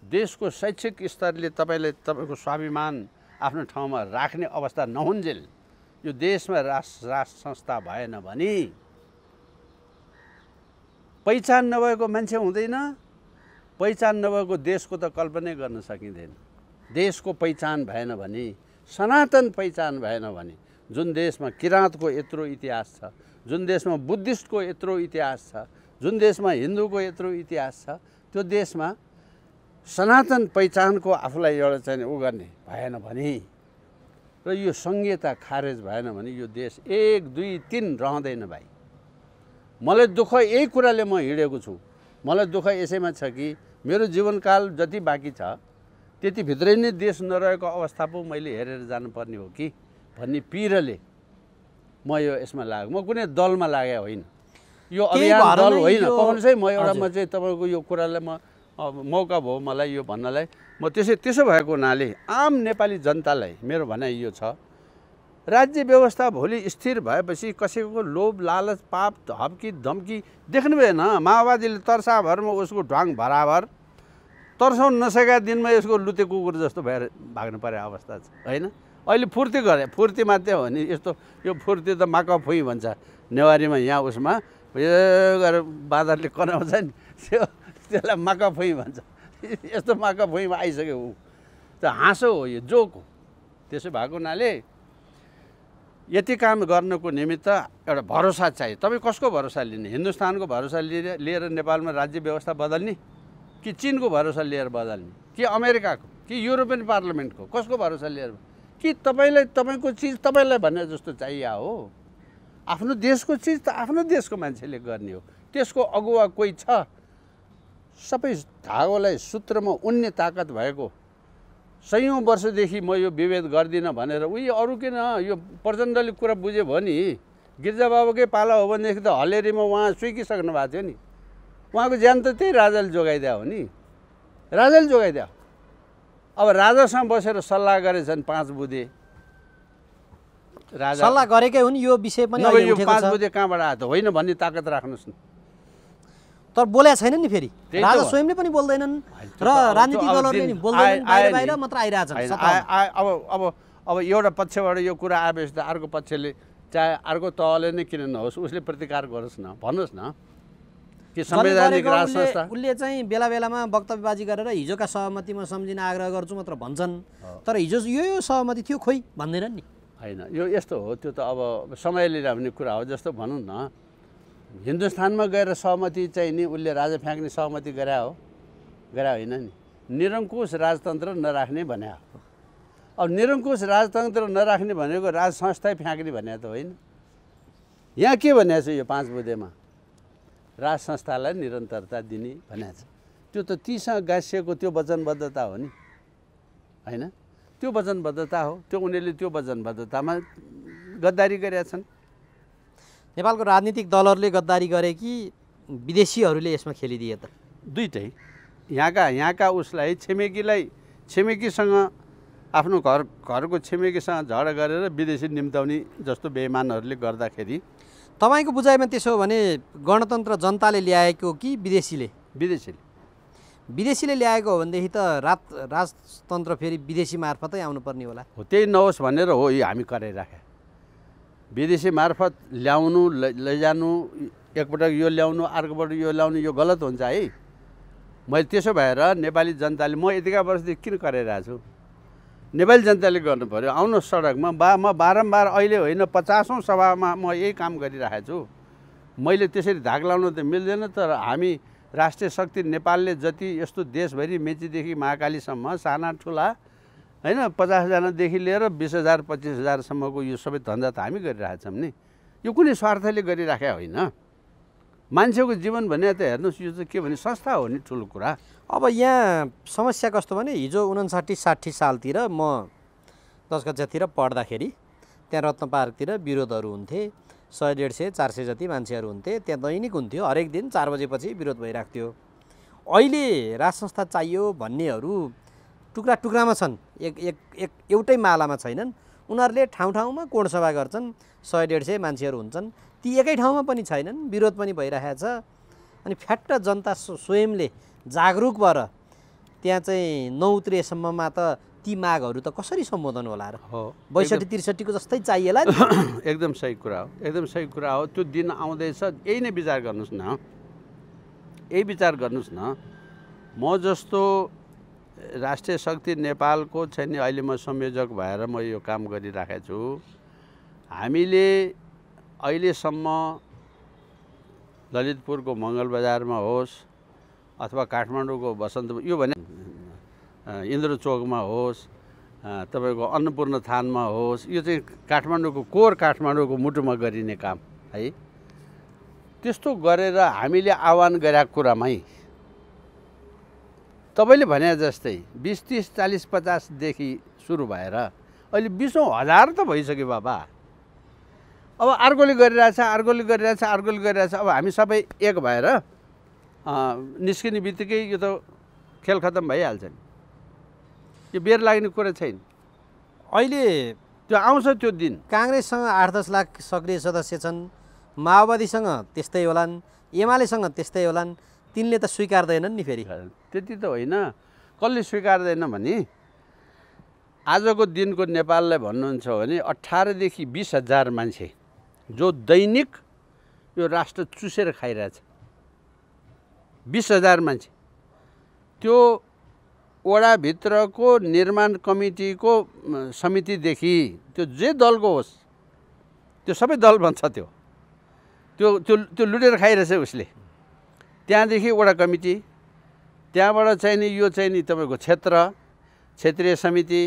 देशको शैक्षिक स्तरले तपाईँको स्वाभिमान आफ्नो ठाउँमा राख्ने अवस्था नहुन्जेल यो देशमा राष्ट्र संस्था भएन भने पहिचान नभएको मान्छे हुँदैन। पहिचान नभएको देशको त कल्पनै गर्न सकिँदैन। देशको पहिचान भएन भने, सनातन पहिचान भएन भने, जुन देशमा किराँतको यत्रो इतिहास छ, जुन देशमा बुद्धिस्टको यत्रो इतिहास छ, जुन देशमा हिन्दूको यत्रो इतिहास छ, त्यो देशमा सनातन पहिचानको आफूलाई एउटा चाहिँ उ गर्ने भएन भने र यो सङ्घीयता खारेज भएन भने यो देश 1, 2, 3 रहँदैन भाइ। मलाई दुःख यही कुराले म हिँडेको छु। मलाई दुःख यसैमा छ कि मेरो जीवनकाल जति बाँकी छ त्यति भित्रै नै देश नरहेको अवस्था पो मैले हेरेर जानुपर्ने हो कि भन्ने पिरले म यो यसमा लाग्यो। म कुनै दलमा लागे होइन, यो अभियान दल होइन। पाउनुहोस् है, म चाहिँ तपाईँको यो कुरालाई मौका भयो मलाई यो भन्नलाई। म त्यसो भएको हुनाले आम नेपाली जनतालाई मेरो भनाइ यो छ, राज्य व्यवस्था भोलि स्थिर भएपछि कसैको लोभ लालच पाप हप्की धम्की देख्नु भएन। माओवादीले तर्साभरमा उसको ढ्वाङ बराबर तर्साउन नसकेका दिनमा यसको लुते कुकुर जस्तो भएर भाग्नु पर्ने अवस्था छ होइन। अहिले फुर्ती गरे, फुर्ती मात्रै हो नि। यस्तो यो फुर्ती त माका फुई भन्छ नेवारीमा, यहाँ उसमा गरेर बाँदरले कनाउँछ नि, त्यसलाई माका फुई भन्छ। यस्तो माका फुईमा आइसक्यो ऊ त, हाँसो हो यो, जोक हो। त्यसो भएको हुनाले यति काम गर्नको निमित्त एउटा भरोसा चाहियो। तपाईँ कसको भरोसा लिने? हिन्दुस्तानको भरोसा लिएर नेपालमा राज्य व्यवस्था बदल्ने कि चीनको भरोसा लिएर बदल्ने कि अमेरिकाको कि युरोपियन पार्लिमेन्टको? कसको भरोसा लिएर? कि तपाईँको चिज तपाईँलाई भन्ने जस्तो चाहियो हो? आफ्नो देशको चिज त आफ्नो देशको मान्छेले गर्ने हो। त्यसको अगुवा कोही छ? सबै धागोलाई सूत्रमा उन्ने ताकत भएको, सयौँ वर्षदेखि म यो विभेद गर्दिनँ भनेर उही अरू किन यो प्रचण्डले कुरा बुझ्यो भने गिर्जाबाबुकै पाला हो भनेदेखि त हलेरीमा उहाँ सुइकिसक्नु भएको थियो नि। उहाँको ज्यान त त्यही राजाले जोगाइदिया हो नि, राजाले जोगाइदिया। अब राजासँग बसेर सल्लाह गरेछन् 5 बुधे राजा, सल्लाह गरेकै हुन्। यो विषय पनि यो 5 बुधे कहाँबाट आयो त होइन भन्ने ताकत राख्नुहोस् न। तर बोलेको छैन नि फेरि त्यही त राजा हो। स्वयंले पनि बोल्दैनन् त्यो र त राजनीतिक अब दलहरूले दिन नि बोल्दैनन् आयो नि। बाहिर मात्र आइरहेछन् होइन, सत्तामा। अब एउटा पक्षबाट यो कुरा आएपछि त अर्को पक्षले चाहे अर्को तहले नै किन नहोस् उसले प्रतिकार गरोस् न, भन्नुहोस् न कि जसले संवैधानिक गरेको राज संस्था उसले चाहिँ बेला बेलामा वक्तव्यबाजी गरेर हिजोका सहमतिमा सम्झिन आग्रह गर्छु मात्र भन्छन्, तर हिजो यो सहमति थियो खोइ भन्दैनन् नि। होइन, यो यस्तो हो, त्यो त अब समयले ल्याउने कुरा हो। जस्तो भनौँ न, हिन्दुस्तानमा गएर सहमति चाहिँ नि उसले राजा फ्याँक्ने सहमति गरे होइन नि, निरङ्कुश राजतन्त्र नराख्ने भने हो। अब निरङ्कुश राजतन्त्र नराख्ने भनेको राज संस्थै फ्याँक्ने भने त होइन। यहाँ के भनेको छ यो 5 बुँदेमा? राज संस्थालाई निरन्तरता दिने भनेको छ। त्यो त तीसँग गाँसिएको त्यो वचनबद्धता हो नि, होइन? त्यो वचनबद्धता हो। त्यो उनीहरूले त्यो वचनबद्धतामा गद्दारी गरेका छन्। नेपालको राजनीतिक दलहरूले गद्दारी गरे कि विदेशीहरूले यसमा खेलिदिए त? दुइटै। यहाँका उसलाई छिमेकीसँग आफ्नो घरको छिमेकीसँग झगडा गरेर विदेशी निम्ताउने जस्तो बेइमानहरूले गर्दाखेरि तपाईँको बुझाइमा त्यसो हो भने गणतन्त्र जनताले ल्याएको कि विदेशीले? विदेशीले ल्याएको हो भनेदेखि त राजतन्त्र फेरि विदेशी मार्फतै आउनुपर्ने होला। हो, त्यही नहोस् भनेर हो यो हामी कराइराखे। विदेशी मार्फत ल्याउनु लैजानु, एकपटक यो ल्याउनु अर्कोपटक यो ल्याउनु, यो गलत हुन्छ है। मैले त्यसो भएर नेपाली जनताले, म यतिका वर्षदेखि किन कराइरहेको छु, नेपाली जनताले गर्नु पऱ्यो। आउनुहोस् सडकमा। म बारम्बार अहिले होइन 50औं सभामा म यही काम गरिरहेको छु। मैले त्यसरी धाक लाउन त मिल्दैन, तर हामी राष्ट्रिय शक्ति नेपालले जति यस्तो देशभरि मेचीदेखि महाकालीसम्म साना ठुला होइन 50जनादेखि लिएर 20,000 25,000सम्मको यो सबै धन्दा त हामी गरिरहेछौँ नि। यो कुनै स्वार्थले गरिराखेका होइन। मान्छेको जीवन भने त हेर्नुहोस्, यो चाहिँ के भने संस्था हो नि, ठुलो कुरा। अब यहाँ समस्या कस्तो भने हिजो 59-60 सालतिर म 10 कक्षातिर पढ्दाखेरि त्यहाँ रत्न पार्कतिर विरोधहरू हुन्थे। 100-150-400 जति मान्छेहरू हुन्थे त्यहाँ। दैनिक हुन्थ्यो, हरेक दिन 4 बजेपछि विरोध भइरहेको थियो। अहिले राज संस्था चाहियो भन्नेहरू टुक्रा टुक्रामा छन्, एउटै मालामा छैनन्। उनीहरूले ठाउँ ठाउँमा कोण सभा गर्छन्, 100-150 मान्छेहरू हुन्छन्, ती एकै ठाउँमा पनि छैनन्, विरोध पनि भइरहेको छ। अनि फ्याट्ट जनता स्वयंले जागरुक भएर त्यहाँ चाहिँ नउत्रिएसम्ममा त ती मागहरू त कसरी सम्बोधन होला र? हो, 62-63 को जस्तै चाहिएला नि। एकदम सही कुरा हो, एकदम सही कुरा हो। त्यो दिन आउँदैछ, यही नै विचार गर्नुहोस् न, यही विचार गर्नुहोस् न। म जस्तो राष्ट्रिय शक्ति नेपालको चाहिँ नि अहिले म संयोजक भएर म यो काम गरिराखेको छु। हामीले अहिलेसम्म ललितपुरको मङ्गलबजारमा होस् अथवा काठमाडौँको बसन्त, यो भने इन्द्र चोकमा होस्, तपाईँको अन्नपूर्ण थानमा होस्, यो चाहिँ काठमाडौँको कोर काठमाडौँको मुटुमा गरिने काम है। त्यस्तो गरेर हामीले आह्वान गरेको कुरामै तपाईँले भने जस्तै 20, 30, 40, 50देखि सुरु भएर अहिले 20औं हजार त भइसक्यो बाबा। अब अर्कोले गरिरहेछ। अब हामी सबै एक भएर निस्किने बित्तिकै यो त खेल खतम भइहाल्छ नि। यो बेर लाग्ने कुरा छैन। अहिले त्यो आउँछ त्यो दिन। काङ्ग्रेससँग 8-10 लाख सक्रिय सदस्य छन्, माओवादीसँग त्यस्तै होलान्, एमालेसँग त्यस्तै होलान्। तिनले त स्वीकार्दैनन् नि फेरि। त्यति त होइन, कसले स्वीकार्दैन भने आजको दिनको नेपाललाई भन्नुहुन्छ भने 18देखि 20,000 मान्छे जो दैनिक यो राष्ट्र चुसेर खाइरहेछ। 20,000 मान्छे त्यो वडाभित्रको निर्माण कमिटीको समितिदेखि त्यो जे दलको होस्, त्यो सबै दल भन्छ त्यो लुटेर खाइरहेछ उसले। त्यहाँदेखि वडा कमिटी, त्यहाँबाट चाहिँ नि यो चाहिँ नि तपाईँको क्षेत्रीय समिति,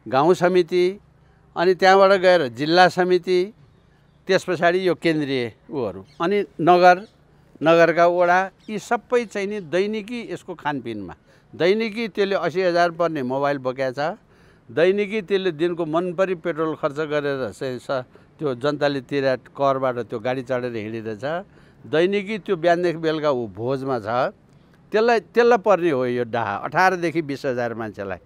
गाउँ समिति, अनि त्यहाँबाट गएर जिल्ला समिति, त्यस पछाडि यो केन्द्रीय उहरू, अनि नगरका वडा, यी सबै चाहिँ नि दैनिकी यसको खानपिनमा। दैनिकी त्यसले 80,000 पर्ने मोबाइल बोकेको छ। दैनिकी त्यसले दिनको मनपरी पेट्रोल खर्च गरेर त्यो जनताले तिरे करबाट त्यो गाडी चढेर हिँडिरहेछ। दैनिकी त्यो बिहानदेखि बेलुका ऊ भोजमा छ। त्यसलाई पर्ने हो यो डाहा 18देखि 20,000 मान्छेलाई।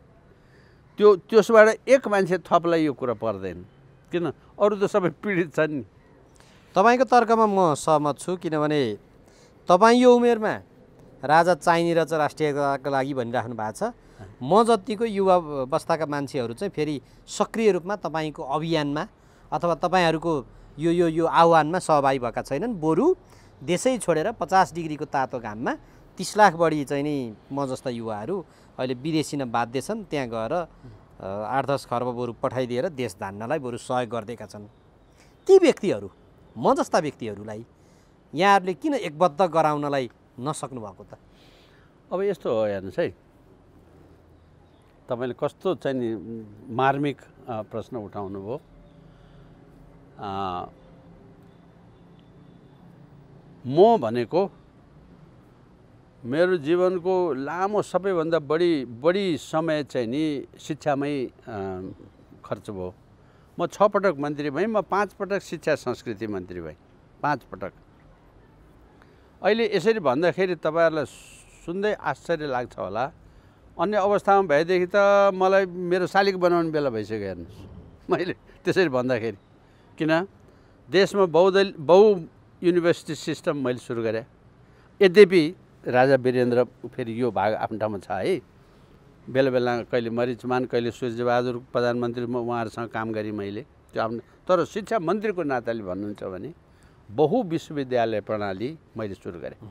त्यसबाट एक मान्छे थपलाई यो कुरा पर्दैन, किन अरू त सबै पीडित छन् नि। तपाईँको तर्कमा म सहमत छु, किनभने तपाईँ यो उमेरमा राजा चाहिने रहेछ राष्ट्रिय एकताको लागि भनिराख्नु भएको छ। म जतिको युवा अवस्थाका मान्छेहरू चाहिँ फेरि सक्रिय रूपमा तपाईँको अभियानमा अथवा तपाईँहरूको यो आह्वानमा सहभागी भएका छैनन्। बरु देशै छोडेर 50 डिग्रीको तातो घाममा 30 लाख बढी चाहिँ नि म जस्ता युवाहरू अहिले विदेशी न बाध्य छन्, त्यहाँ गएर 8-10 खर्ब बरु पठाइदिएर देश धान्नलाई बरु सहयोग गर्दैका छन्। ती व्यक्तिहरू, म जस्ता व्यक्तिहरूलाई यहाँहरूले किन एकबद्ध गराउनलाई नसक्नु भएको त? अब यस्तो हो, हेर्नुहोस् है, तपाईँले कस्तो चाहिँ नि मार्मिक प्रश्न उठाउनु भयो। म भनेको मेरो जीवनको लामो सबैभन्दा बढी समय चाहिँ नि शिक्षामै खर्च भयो। म 6 पटक मन्त्री भएँ, म 5 पटक शिक्षा संस्कृति मन्त्री भएँ, 5 पटक। अहिले यसरी भन्दाखेरि तपाईँहरूलाई सुन्दै आश्चर्य लाग्छ होला। अन्य अवस्थामा भएदेखि त मलाई मेरो शालिग बनाउने बेला भइसक्यो। हेर्नुहोस्, मैले त्यसरी भन्दाखेरि, किन देशमा बहु युनिभर्सिटी सिस्टम मैले सुरु गरेँ। यद्यपि राजा वीरेन्द्र फेरि यो भाग आफ्नो ठाउँमा छ है। बेला बेला कहिले मरिचमान, कहिले सूर्यबहादुर प्रधानमन्त्री, म उहाँहरूसँग काम गरेँ मैले त्यो आफ्नो। तर शिक्षा मन्त्रीको नाताले भन्नुहुन्छ भने बहु विश्वविद्यालय प्रणाली मैले सुरु गरेँ।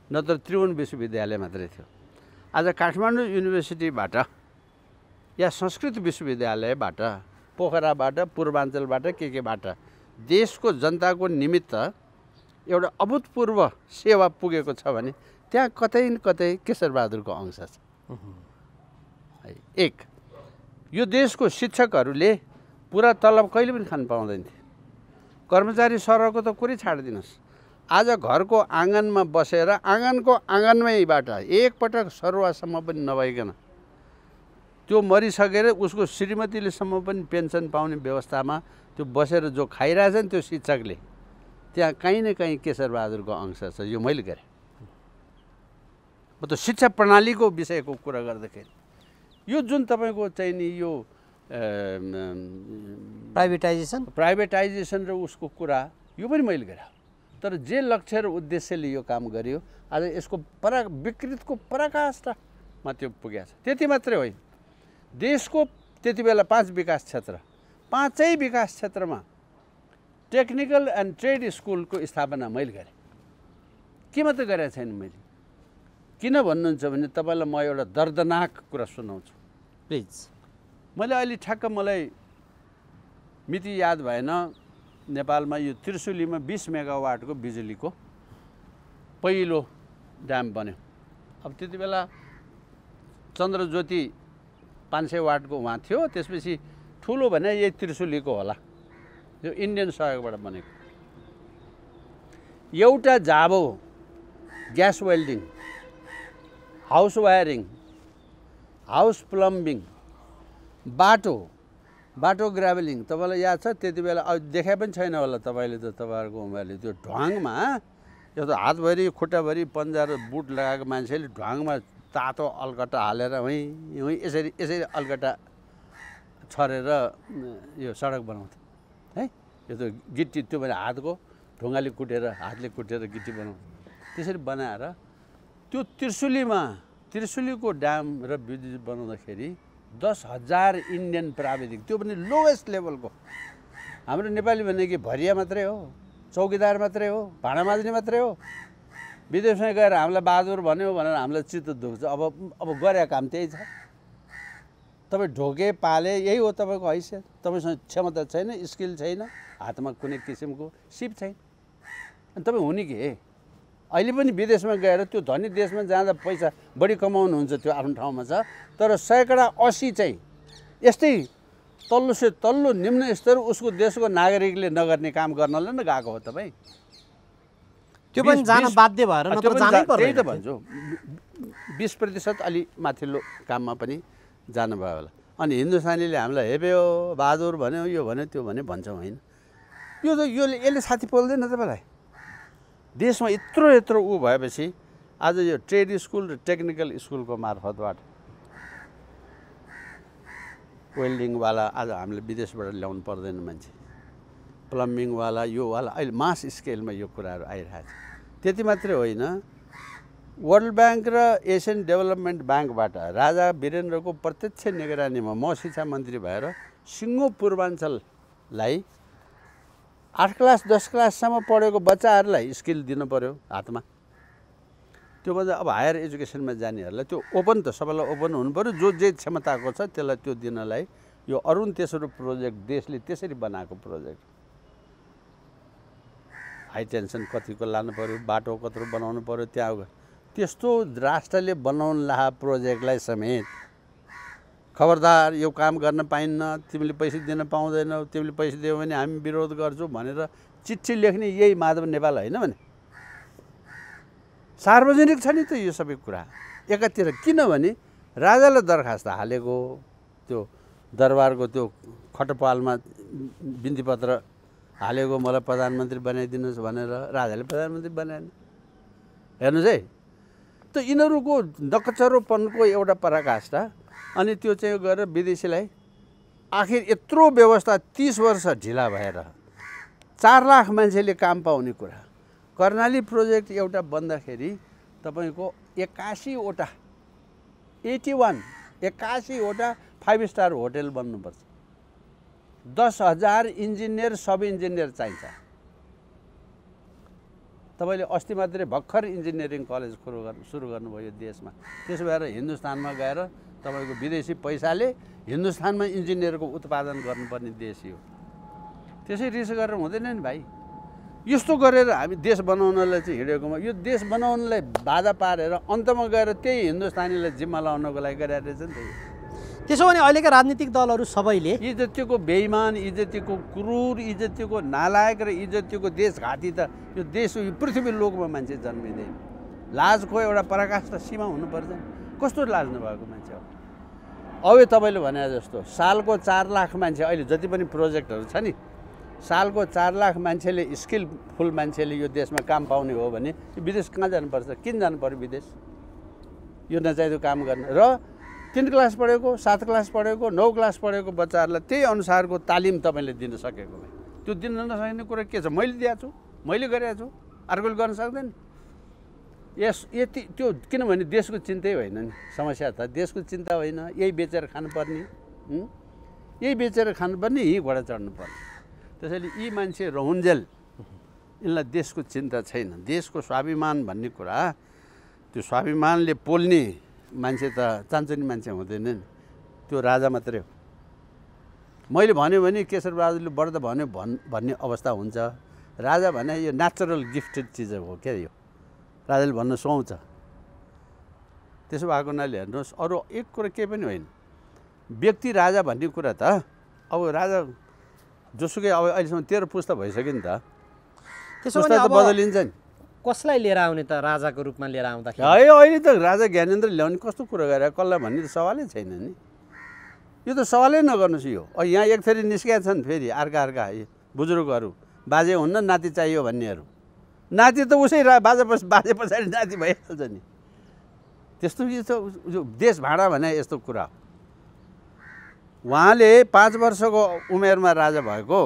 नत्र त्रिभुवन विश्वविद्यालय मात्रै थियो। आज काठमाडौँ युनिभर्सिटीबाट या संस्कृत विश्वविद्यालयबाट, पोखराबाट, पूर्वाञ्चलबाट, केबाट देशको जनताको निमित्त एउटा अभूतपूर्व सेवा पुगेको छ भने त्यहाँ कतै न कतै केशरबहादुरको अंश छ। एक, यो देशको शिक्षकहरूले पुरा तलब कहिले पनि खान पाउँदैन थिए। कर्मचारी सरहको त कुरै छाडिदिनुहोस्, आज घरको आँगनमा बसेर आँगनको आँगनमैबाट एकपटक सरुवासम्म पनि नभइकन त्यो मरिसकेर उसको श्रीमतीलेसम्म पनि पेन्सन पाउने व्यवस्थामा त्यो बसेर जो खाइरहेछ नि त्यो शिक्षकले, त्यहाँ कहीँ न कहीँ केशरबहादुरको अंश छ। यो मैले गरेँ। म त शिक्षा प्रणालीको विषयको कुरा गर्दाखेरि यो जुन तपाईँको चाहिँ नि यो प्राइभेटाइजेसन र उसको कुरा यो पनि मैले गरेँ। तर जे लक्ष्य र उद्देश्यले यो काम गरियो आज यसको विकृतको पराकाष्ठमा त्यो पुगेको छ। त्यति मात्रै होइन, देशको त्यति बेला 5 विकास क्षेत्र, 5 विकास क्षेत्रमा टेक्निकल एन्ड ट्रेड स्कुलको स्थापना मैले गरेँ। के मात्रै गरेको छैन मैले। किन भन्नुहुन्छ भने तपाईँलाई म एउटा दर्दनाक कुरा सुनाउँछु प्लिज। मैले अहिले ठ्याक्क मलाई मिति याद भएन, नेपालमा यो त्रिशुलीमा 20 मेगावाटको बिजुलीको पहिलो ड्याम बन्यो। अब त्यति बेला चन्द्रज्योति 500 वाटको उहाँ थियो। त्यसपछि ठुलो भने यही त्रिशुलीको होला, यो इन्डियन सहयोगबाट बनेको। एउटा जाबो gas welding, house wiring, house plumbing, बाटो ग्राभलिङ। तपाईँलाई याद छ त्यति बेला देखाइ पनि छैन होला तपाईँले त, तपाईँहरूको उमेरले। त्यो ढ्वाङमा एउटा हातभरि खुट्टाभरि पन्जा र बुट लगाएको मान्छेले ढ्वाङमा तातो अलगट्टा हालेर वहीँ यसरी अलगट्टा छरेर यो सडक बनाउँथ्यो है। यो त गिट्टी, त्यो भने हातको ढुङ्गाले कुटेर, हातले कुटेर गिट्टी बनाउँथ्यो। त्यसरी बनाएर त्यो त्रिशुलीको ड्याम र विद्युत बनाउँदाखेरि 10,000 इन्डियन प्राविधिक, त्यो पनि लोएस्ट लेभलको। हाम्रो नेपाली भनेको भरिया मात्रै हो, चौकीदार मात्रै हो, भाँडा माझ्ने मात्रै हो। विदेशमा गएर हामीलाई बहादुर भन्यो भनेर हामीलाई चित्त दुख्छ। अब गरेको काम त्यही छ। तपाईँ ढोके पाले यही हो तपाईँको हैसियत। तपाईँसँग क्षमता छैन, स्किल छैन, हातमा कुनै किसिमको सिप छैन, अनि तपाईँ हुने के? अहिले पनि विदेशमा गएर त्यो धनी देशमा जाँदा पैसा बढी कमाउनुहुन्छ, त्यो आफ्नो ठाउँमा छ। तर 80% चाहिँ यस्तै तल्लो से तल्लो निम्न स्तर उसको देशको नागरिकले नगर्ने काम गर्नलाई नै गएको हो। तपाईँ त्यो पनि जान बाध्य भएर नत्र जानै पर्दैन। त्यही त भन्छु, 20% अलि माथिल्लो काममा पनि जानुभयो होला। अनि हिन्दुस्तानीले हामीलाई हेप्यो, बहादुर भन्यो, यो भन्यो, त्यो भन्यो भन्छौँ होइन। यसले साथी पोल्दैन तपाईँलाई। देशमा यत्रो ऊ भएपछि आज यो ट्रेड स्कुल र टेक्निकल स्कुलको मार्फतबाट वेल्डिङवाला आज हामीले विदेशबाट ल्याउनु पर्दैन मान्छे, प्लम्बिङवाला, योवाला अहिले मास स्केलमा यो कुराहरू आइरहेको छ। त्यति मात्रै होइन, वर्ल्ड ब्याङ्क र एसियन डेभलपमेन्ट ब्याङ्कबाट राजा वीरेन्द्रको प्रत्यक्ष निगरानीमा म शिक्षा मन्त्री भएर सिङ्गो पूर्वाञ्चललाई 8 क्लास 10 क्लाससम्म पढेको बच्चाहरूलाई स्किल दिनु पर्यो हातमा। त्योभन्दा अब हायर एजुकेसनमा जानेहरूलाई त्यो ओपन त सबैलाई ओपन हुनु पर्यो। जो जे क्षमताको छ त्यसलाई त्यो दिनलाई यो अरुण तेस्रो प्रोजेक्ट देशले त्यसरी बनाएको प्रोजेक्ट। हाई टेन्सन कतिको लानु पर्यो, बाटो कत्रो बनाउनु पर्यो, त्यहाँ त्यस्तो राष्ट्रले बनाउन ला प्रोजेक्टलाई समेत खबरदार यो काम गर्न पाइन्न, तिमीले पैसा दिन पाउँदैनौ, तिमीले पैसा दियो भने हामी विरोध गर्छौँ भनेर चिठी लेख्ने यही माधव नेपाल होइन भने सार्वजनिक छ नि त यो सबै कुरा एकातिर। किनभने राजाले दरखास्त हालेको त्यो दरबारको त्यो खटपालमा बिन्तीपत्र हालेको मलाई प्रधानमन्त्री बनाइदिनुहोस् भनेर राजाले प्रधानमन्त्री बनाएन। हेर्नुहोस् है, त यिनीहरूको नकचरोपनको एउटा पराकाष्ठा। अनि त्यो चाहिँ गरेर विदेशीलाई आखिर यत्रो व्यवस्था 30 वर्ष ढिला भएर 4 लाख मान्छेले काम पाउने कुरा। कर्णाली प्रोजेक्ट एउटा बन्दाखेरि तपाईँको 81 वटा 5 स्टार होटल बन्नुपर्छ। 10,000 इन्जिनियर सब इन्जिनियर चाहिन्छ। तपाईँले अस्ति मात्रै भर्खर इन्जिनियरिङ कलेज सुरु गर्नुभयो देशमा। त्यसो भएर हिन्दुस्तानमा गएर तपाईँको विदेशी पैसाले हिन्दुस्तानमा इन्जिनियरको उत्पादन गर्नुपर्ने देश यो। त्यसै रिस गरेर हुँदैन नि भाइ। यस्तो गरेर हामी देश बनाउनलाई चाहिँ हिँडेकोमा यो देश बनाउनलाई बाधा पारेर अन्तमा गएर त्यही हिन्दुस्तानीलाई जिम्मा लाउनको लागि गरिरहेको रहेछ नि त। त्यसो भने अहिलेका राजनीतिक दलहरू सबैले इज्जतीको बेइमान, इज्जतीको क्रूर, इज्जतीको नालायक र इज्जतीको देशघाती त यो देश यो पृथ्वी लोकमा मान्छे जन्मिँदैन। लाजको एउटा पराकाष्ठा सीमा हुनुपर्छ। कस्तो लाज नभएको मान्छे हो। अब तपाईँले भने जस्तो सालको 4 लाख मान्छे अहिले जति पनि प्रोजेक्टहरू छ नि, सालको 4 लाख मान्छेले स्किलफुल मान्छेले यो देशमा काम पाउने हो भने विदेश कहाँ जानुपर्छ? किन जानु पर्यो विदेश यो नचाहिँदो काम गर्न? र 3 क्लास पढेको, 7 क्लास पढेको, 9 क्लास पढेको बच्चाहरूलाई त्यही अनुसारको तालिम तपाईँले दिन सकेको भए त्यो दिन नसक्ने कुरा के छ? मैले दिएको छु, मैले गरेको छु, अर्कोले गर्न सक्दैन। यति त्यो किनभने देशको चिन्तै होइन नि समस्या त। देशको चिन्ता होइन, यही बेचेर खानुपर्ने, यही बेचेर खानुपर्ने, यहीँ घोडा चढ्नुपर्ने। त्यसैले यी मान्छे रहन्जेल यिनलाई देशको चिन्ता छैन। देशको स्वाभिमान भन्ने कुरा त्यो स्वाभिमानले पोल्ने मान्छे त चान्चुने मान्छे हुँदैन नि, त्यो राजा मात्रै हो। मैले भन्यो भने केशर बहादुरले बढ्दा भन्यो भन्ने अवस्था हुन्छ। राजा भने यो नेचुरल गिफ्टेड चिज हो क्या, यो राजाले भन्न सुहाउँछ। त्यसो भएको हुनाले हेर्नुहोस्, अरू एक कुरा केही पनि होइन। व्यक्ति राजा भन्ने कुरा त अब राजा जोसुकै अब अहिलेसम्म 13 पुस्ता भइसक्यो नि त। त्यसो भने पुस्ता त बदलिन्छ नि। कसलाई लिएर आउने त राजाको रूपमा लिएर आउँदाखेरि? अहिले त राजा ज्ञानेन्द्र ल्याउने कस्तो कुरा गरेर कसलाई भन्ने त सवालै छैन नि। यो त सवालै नगर्नुहोस्। यो यहाँ एक थरी निस्किया छन् फेरि अर्का बुजुर्गहरू, बाजे हुन्न नाति चाहियो भन्नेहरू। नाति त उसै बाजे पछाडि नाति भइहाल्छ नि। त्यस्तो यो देश भाँडा भने यस्तो कुरा हो। उहाँले 5 वर्षको उमेरमा राजा भएको,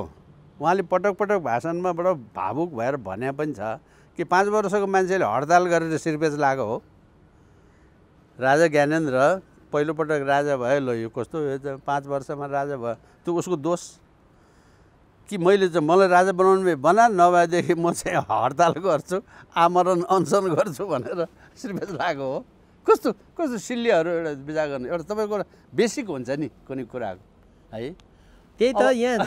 उहाँले पटक पटक भाषणमा बडो भावुक भएर भने पनि छ कि 5 वर्षको मान्छेले हडताल गरेर सिरपेच लागेको हो। राजा ज्ञानेन्द्र पहिलोपटक राजा भयो, ल यो कस्तो यो त 5 वर्षमा राजा भयो, त्यो उसको दोष कि मैले चाहिँ मलाई राजा बनाउनु बना, नभएदेखि म चाहिँ हडताल गर्छु, आमरण अनसन गर्छु भनेर सिरपेच लागेको हो। कस्तो कस्तो सिल्लीहरू एउटा विचार गर्ने एउटा तपाईँको बेसिक हुन्छ नि कुनै कुराको है। त्यही त यहाँ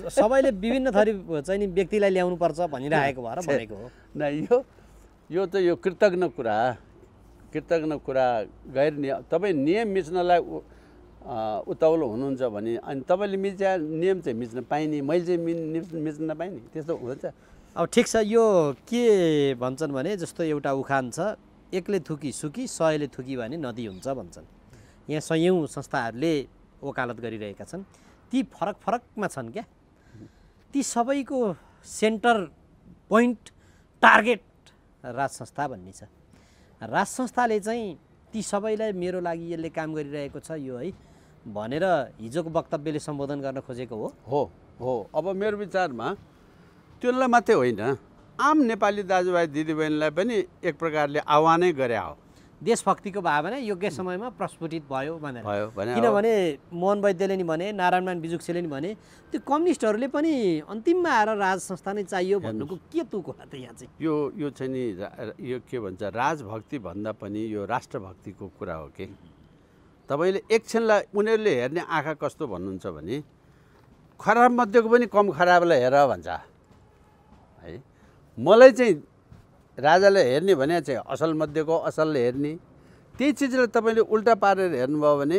सबैले विभिन्न थरी चाहिँ नि व्यक्तिलाई ल्याउनु पर्छ भनिरहेको भएर भनेको हो। न यो त यो कृतज्ञ कुरा गैर नियम। तपाईँ नियम मिच्नलाई उताउलो हुनुहुन्छ भने अनि तपाईँले नियम चाहिँ मिच्न पाइने, मैले चाहिँ मिच्न नपाइने, त्यस्तो हुन्छ। अब ठिक छ, यो के भन्छन् भने जस्तो एउटा उखान छ, एकले थुकी सुकी 100ले थुकी भने नदी हुन्छ भन्छन्। यहाँ सयौँ संस्थाहरूले वकालत गरिरहेका छन्। ती फरक फरकमा छन् क्या। ती सबैको सेन्टर पोइन्ट टार्गेट राज संस्था भन्ने छ। राज संस्थाले चाहिँ ती सबैलाई मेरो लागि यसले काम गरिरहेको छ यो है भनेर हिजोको वक्तव्यले सम्बोधन गर्न खोजेको हो। अब मेरो विचारमा त्यसलाई मात्रै होइन, आम नेपाली दाजुभाइ दिदीबहिनीलाई पनि एक प्रकारले आह्वानै गरे हो। देशभक्तिको भावना योग्य समयमा प्रस्फुटित भयो भनेर। भयो भने किनभने मोहन वैद्यले नि भने, नारायणमान बिजुक्सेले नि भने, त्यो कम्युनिस्टहरूले पनि अन्तिममा आएर राज संस्था नै चाहियो भन्नुको के तुक होला त यहाँ चाहिँ? यो चाहिँ नि यो के भन्छ, राजभक्ति भन्दा पनि यो राष्ट्रभक्तिको कुरा हो कि। तपाईँले एकछिनलाई उनीहरूले हेर्ने आँखा कस्तो भन्नुहुन्छ भने खराब मध्येको पनि कम खराबलाई हेर भन्छ है। मलाई चाहिँ राजाले हेर्ने भने चाहिँ असल मध्येको असलले हेर्ने, त्यही चिजलाई तपाईँले उल्टा पारेर हेर्नुभयो भने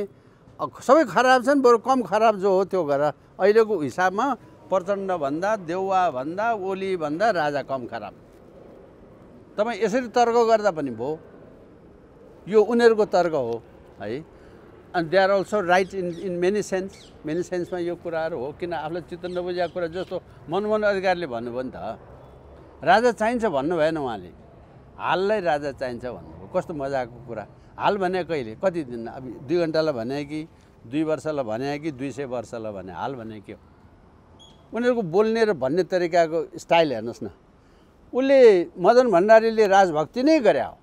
सबै खराब छन्, बरु कम खराब जो हो त्यो गर। अहिलेको हिसाबमा प्रचण्डभन्दा, देउवाभन्दा, ओलीभन्दा राजा कम खराब। तपाईँ यसरी तर्क गर्दा पनि भयो, यो उनीहरूको तर्क हो है। And they are also right in many सेन्समा यो कुराहरू हो। किन आफूलाई चित्त नबुझेको कुरा जस्तो मनमोहन अधिकारीले भन्नुभयो नि त, राजा चाहिन्छ भन्नु भएन उहाँले, हाललाई राजा चाहिन्छ भन्नुभयो। कस्तो मजाको कुरा। हाल भने कहिले, कति दिन? अब 2 घन्टालाई भने कि 2 वर्षलाई भने कि 200 वर्षलाई भने? हाल भने के हो? उनीहरूको बोल्ने र भन्ने तरिकाको स्टाइल हेर्नुहोस् न। उसले मदन भण्डारीले राजभक्ति नै गरे हो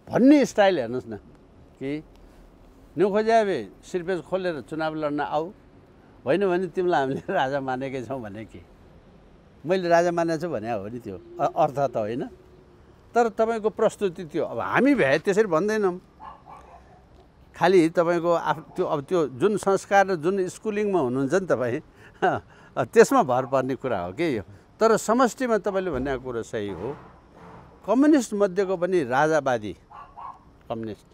भन्ने स्टाइल हेर्नुहोस् न कि न्यु खोज्याबे सिरपेज खोलेर चुनाव लड्न आऊ, होइन भने तिमीलाई हामीले राजा मानेकै छौँ भने कि मैले राजा मानेको छु भने हो नि, त्यो अर्थ त होइन। तर तपाईँको प्रस्तुति त्यो अब हामी भए त्यसरी भन्दैनौँ। खालि तपाईँको त्यो जुन संस्कार र जुन स्कुलिङमा हुनुहुन्छ नि तपाईँ, त्यसमा भर पर्ने कुरा हो कि यो। तर समष्टिमा तपाईँले भनेको कुरो सही हो। कम्युनिस्ट मध्येको पनि राजावादी कम्युनिस्ट,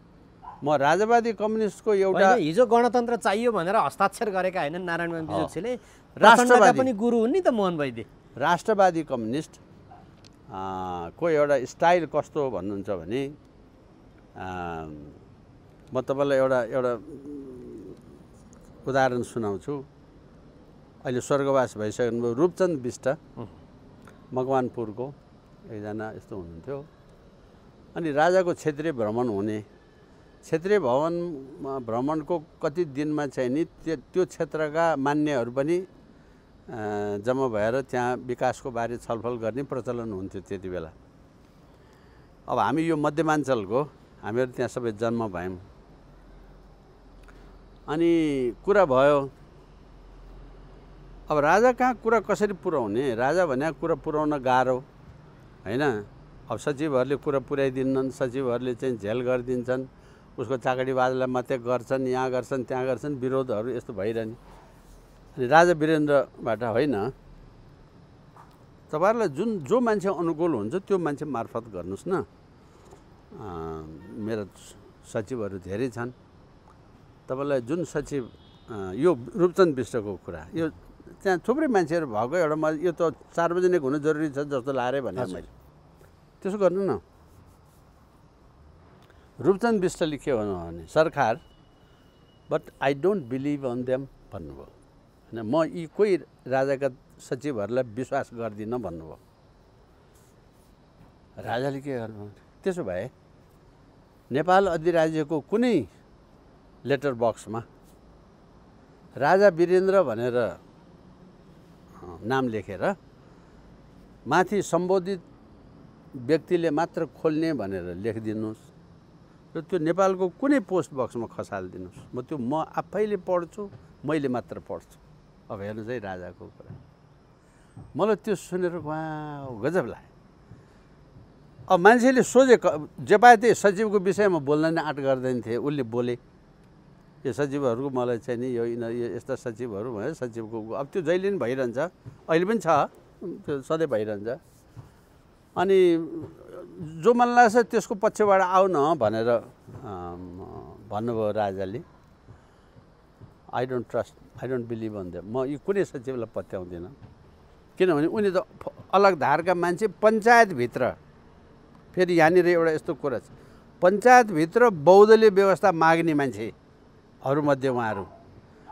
म राजावादी कम्युनिस्टको एउटा हिजो गणतन्त्र चाहियो भनेर हस्ताक्षर गरेका हैनन् नारायणमान बिजुक्सेले, राष्ट्रवादी पनि गुरु हुन् नि त मोहन वैद्य। राष्ट्रवादी कम्युनिस्ट को एउटा स्टाइल कस्तो भन्नुहुन्छ भने म तपाईँलाई एउटा उदाहरण सुनाउँछु। अहिले स्वर्गवास भइसक्नुभयो रूपचन्द बिष्ट, मकवानपुरको एकजना यस्तो हुनुहुन्थ्यो। अनि राजाको क्षेत्रीय भ्रमण हुने, क्षेत्रीय भ्रमणको कति दिनमा चाहिँ नि त्यो क्षेत्रका मान्यहरू पनि जम्मा भएर त्यहाँ विकासको बारे छलफल गर्ने प्रचलन हुन्थ्यो त्यति बेला। अब हामी यो मध्यमाञ्चलको, हामीहरू त्यहाँ सबै जन्म भयौँ। अनि कुरा भयो, अब राजा कहाँ कुरा कसरी पुर्याउने? राजा भने कुरा पुर्याउन गाह्रो होइन। अब सचिवहरूले कुरा पुर्याइदिन्छन्, सचिवहरूले चाहिँ झेल गरिदिन्छन्, उसको चाकडीबाजलाई मात्रै गर्छन्, यहाँ गर्छन् त्यहाँ गर्छन्, विरोधहरू यस्तो भइरहने। अनि राजा वीरेन्द्रबाट होइन, तपाईँहरूलाई जो मान्छे अनुकूल हुन्छ त्यो मान्छे मार्फत गर्नुहोस् न। मेरा सचिवहरू धेरै छन्, तपाईँलाई जुन सचिव, यो रूपचन्द बिष्टको कुरा, यो त्यहाँ थुप्रै मान्छेहरू भएको एउटा यो त सार्वजनिक हुनु जरुरी छ जस्तो लाग्यो भने मैले त्यसो गर्नु न। रूपचन्द बिष्टले के भन्नु भने सरकार, but I don't believe on them भन्नुभयो होइन। म यी कोही राजाका सचिवहरूलाई विश्वास गर्दिनँ भन्नुभयो। राजाले के गर्नु, त्यसो भए नेपाल अधिराज्यको कुनै लेटर बक्समा राजा वीरेन्द्र भनेर नाम लेखेर माथि सम्बोधित व्यक्तिले मात्र खोल्ने भनेर लेखिदिनुहोस् र त्यो नेपालको कुनै पोस्ट बक्समा खसालिदिनुहोस्। म आफैले पढ्छु, मैले मात्र पढ्छु। अब हेर्नुहोस् है राजाको कुरा। मलाई त्यो सुनेर वाह गजब लाग्यो। अब मान्छेले सोझे जे पाए त्यही सचिवको विषयमा बोल्न नै आँट गर्दैन थिए, उसले बोले यो सचिवहरूको मलाई चाहिँ नि यो यस्ता सचिवहरू भनेर सचिवको अब त्यो जहिले पनि भइरहन्छ, अहिले पनि छ, त्यो सधैँ भइरहन्छ। अनि जो मन लाग्छ त्यसको पक्षबाट आऊ न भनेर भन्नुभयो राजाले। I don't trust, I don't believe on them. म यो कुनै सचिवलाई पत्याउँदिनँ, किनभने उनी त अलग धारका मान्छे। पञ्चायतभित्र फेरि यहाँनिर एउटा यस्तो कुरा छ, पञ्चायतभित्र बहुदलीय व्यवस्था माग्ने मान्छेहरूमध्ये उहाँहरू।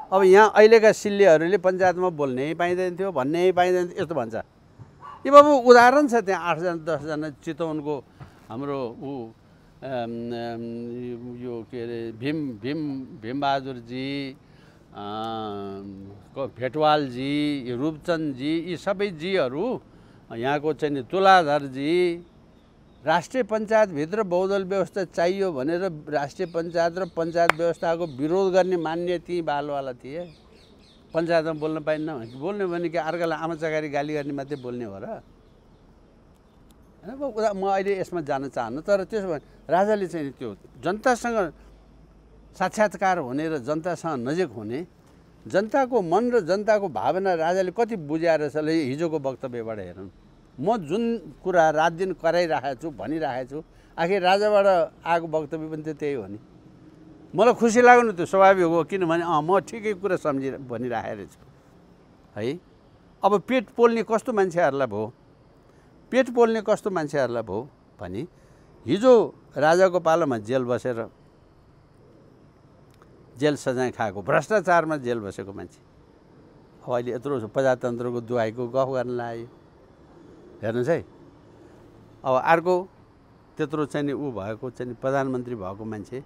अब यहाँ अहिलेका सिल्लेहरूले पञ्चायतमा बोल्नै पाइँदैन थियो, भन्नै पाइँदैन थियो, यस्तो भन्छ। यो बाबु उदाहरण छ त्यहाँ 8 जना 10 जना चितवनको हाम्रो यो के अरे भीमबहादुरजी, भेटवालजी, रूपचन्दजी, यी सबै जीहरू यहाँको चाहिँ नि तुलाधरजी राष्ट्रिय पञ्चायतभित्र बहुदल व्यवस्था चाहियो भनेर राष्ट्रिय पञ्चायत र पञ्चायत व्यवस्थाको विरोध गर्ने मान्ने ती बालवाला थिए। पञ्चायतमा बोल्न पाइन्न, बोल्ने भने कि अर्कालाई आमा चकारी गाली गर्ने मात्रै बोल्ने हो र होइन। म अहिले यसमा जान चाहन्न, तर त्यसो भने राजाले चाहिँ त्यो जनतासँग साक्षात्कार हुने र जनतासँग नजिक हुने, जनताको मन र जनताको भावना राजाले कति बुझाएर छ ल हिजोको वक्तव्यबाट हेरौँ। म जुन कुरा रात दिन कराइरहेको छु भनिरहेको छु, आखिर राजाबाट आएको वक्तव्य पनि त त्यही हो नि। मलाई खुसी लाग्नु त्यो स्वाभाविक हो, किनभने म ठिकै कुरा भनिरहेको छु है। अब पेट पोल्ने कस्तो मान्छेहरूलाई भयो, पेट पोल्ने कस्तो मान्छेहरूलाई भयो भने हिजो राजाको पालोमा जेल बसेर जेल सजाय खाएको, भ्रष्टाचारमा जेल बसेको मान्छे अब अहिले यत्रो प्रजातन्त्रको दुहाईको गफ गर्न लाग्यो। हेर्नुहोस् है, अब अर्को त्यत्रो चाहिँ नि ऊ भएको चाहिँ प्रधानमन्त्री भएको मान्छे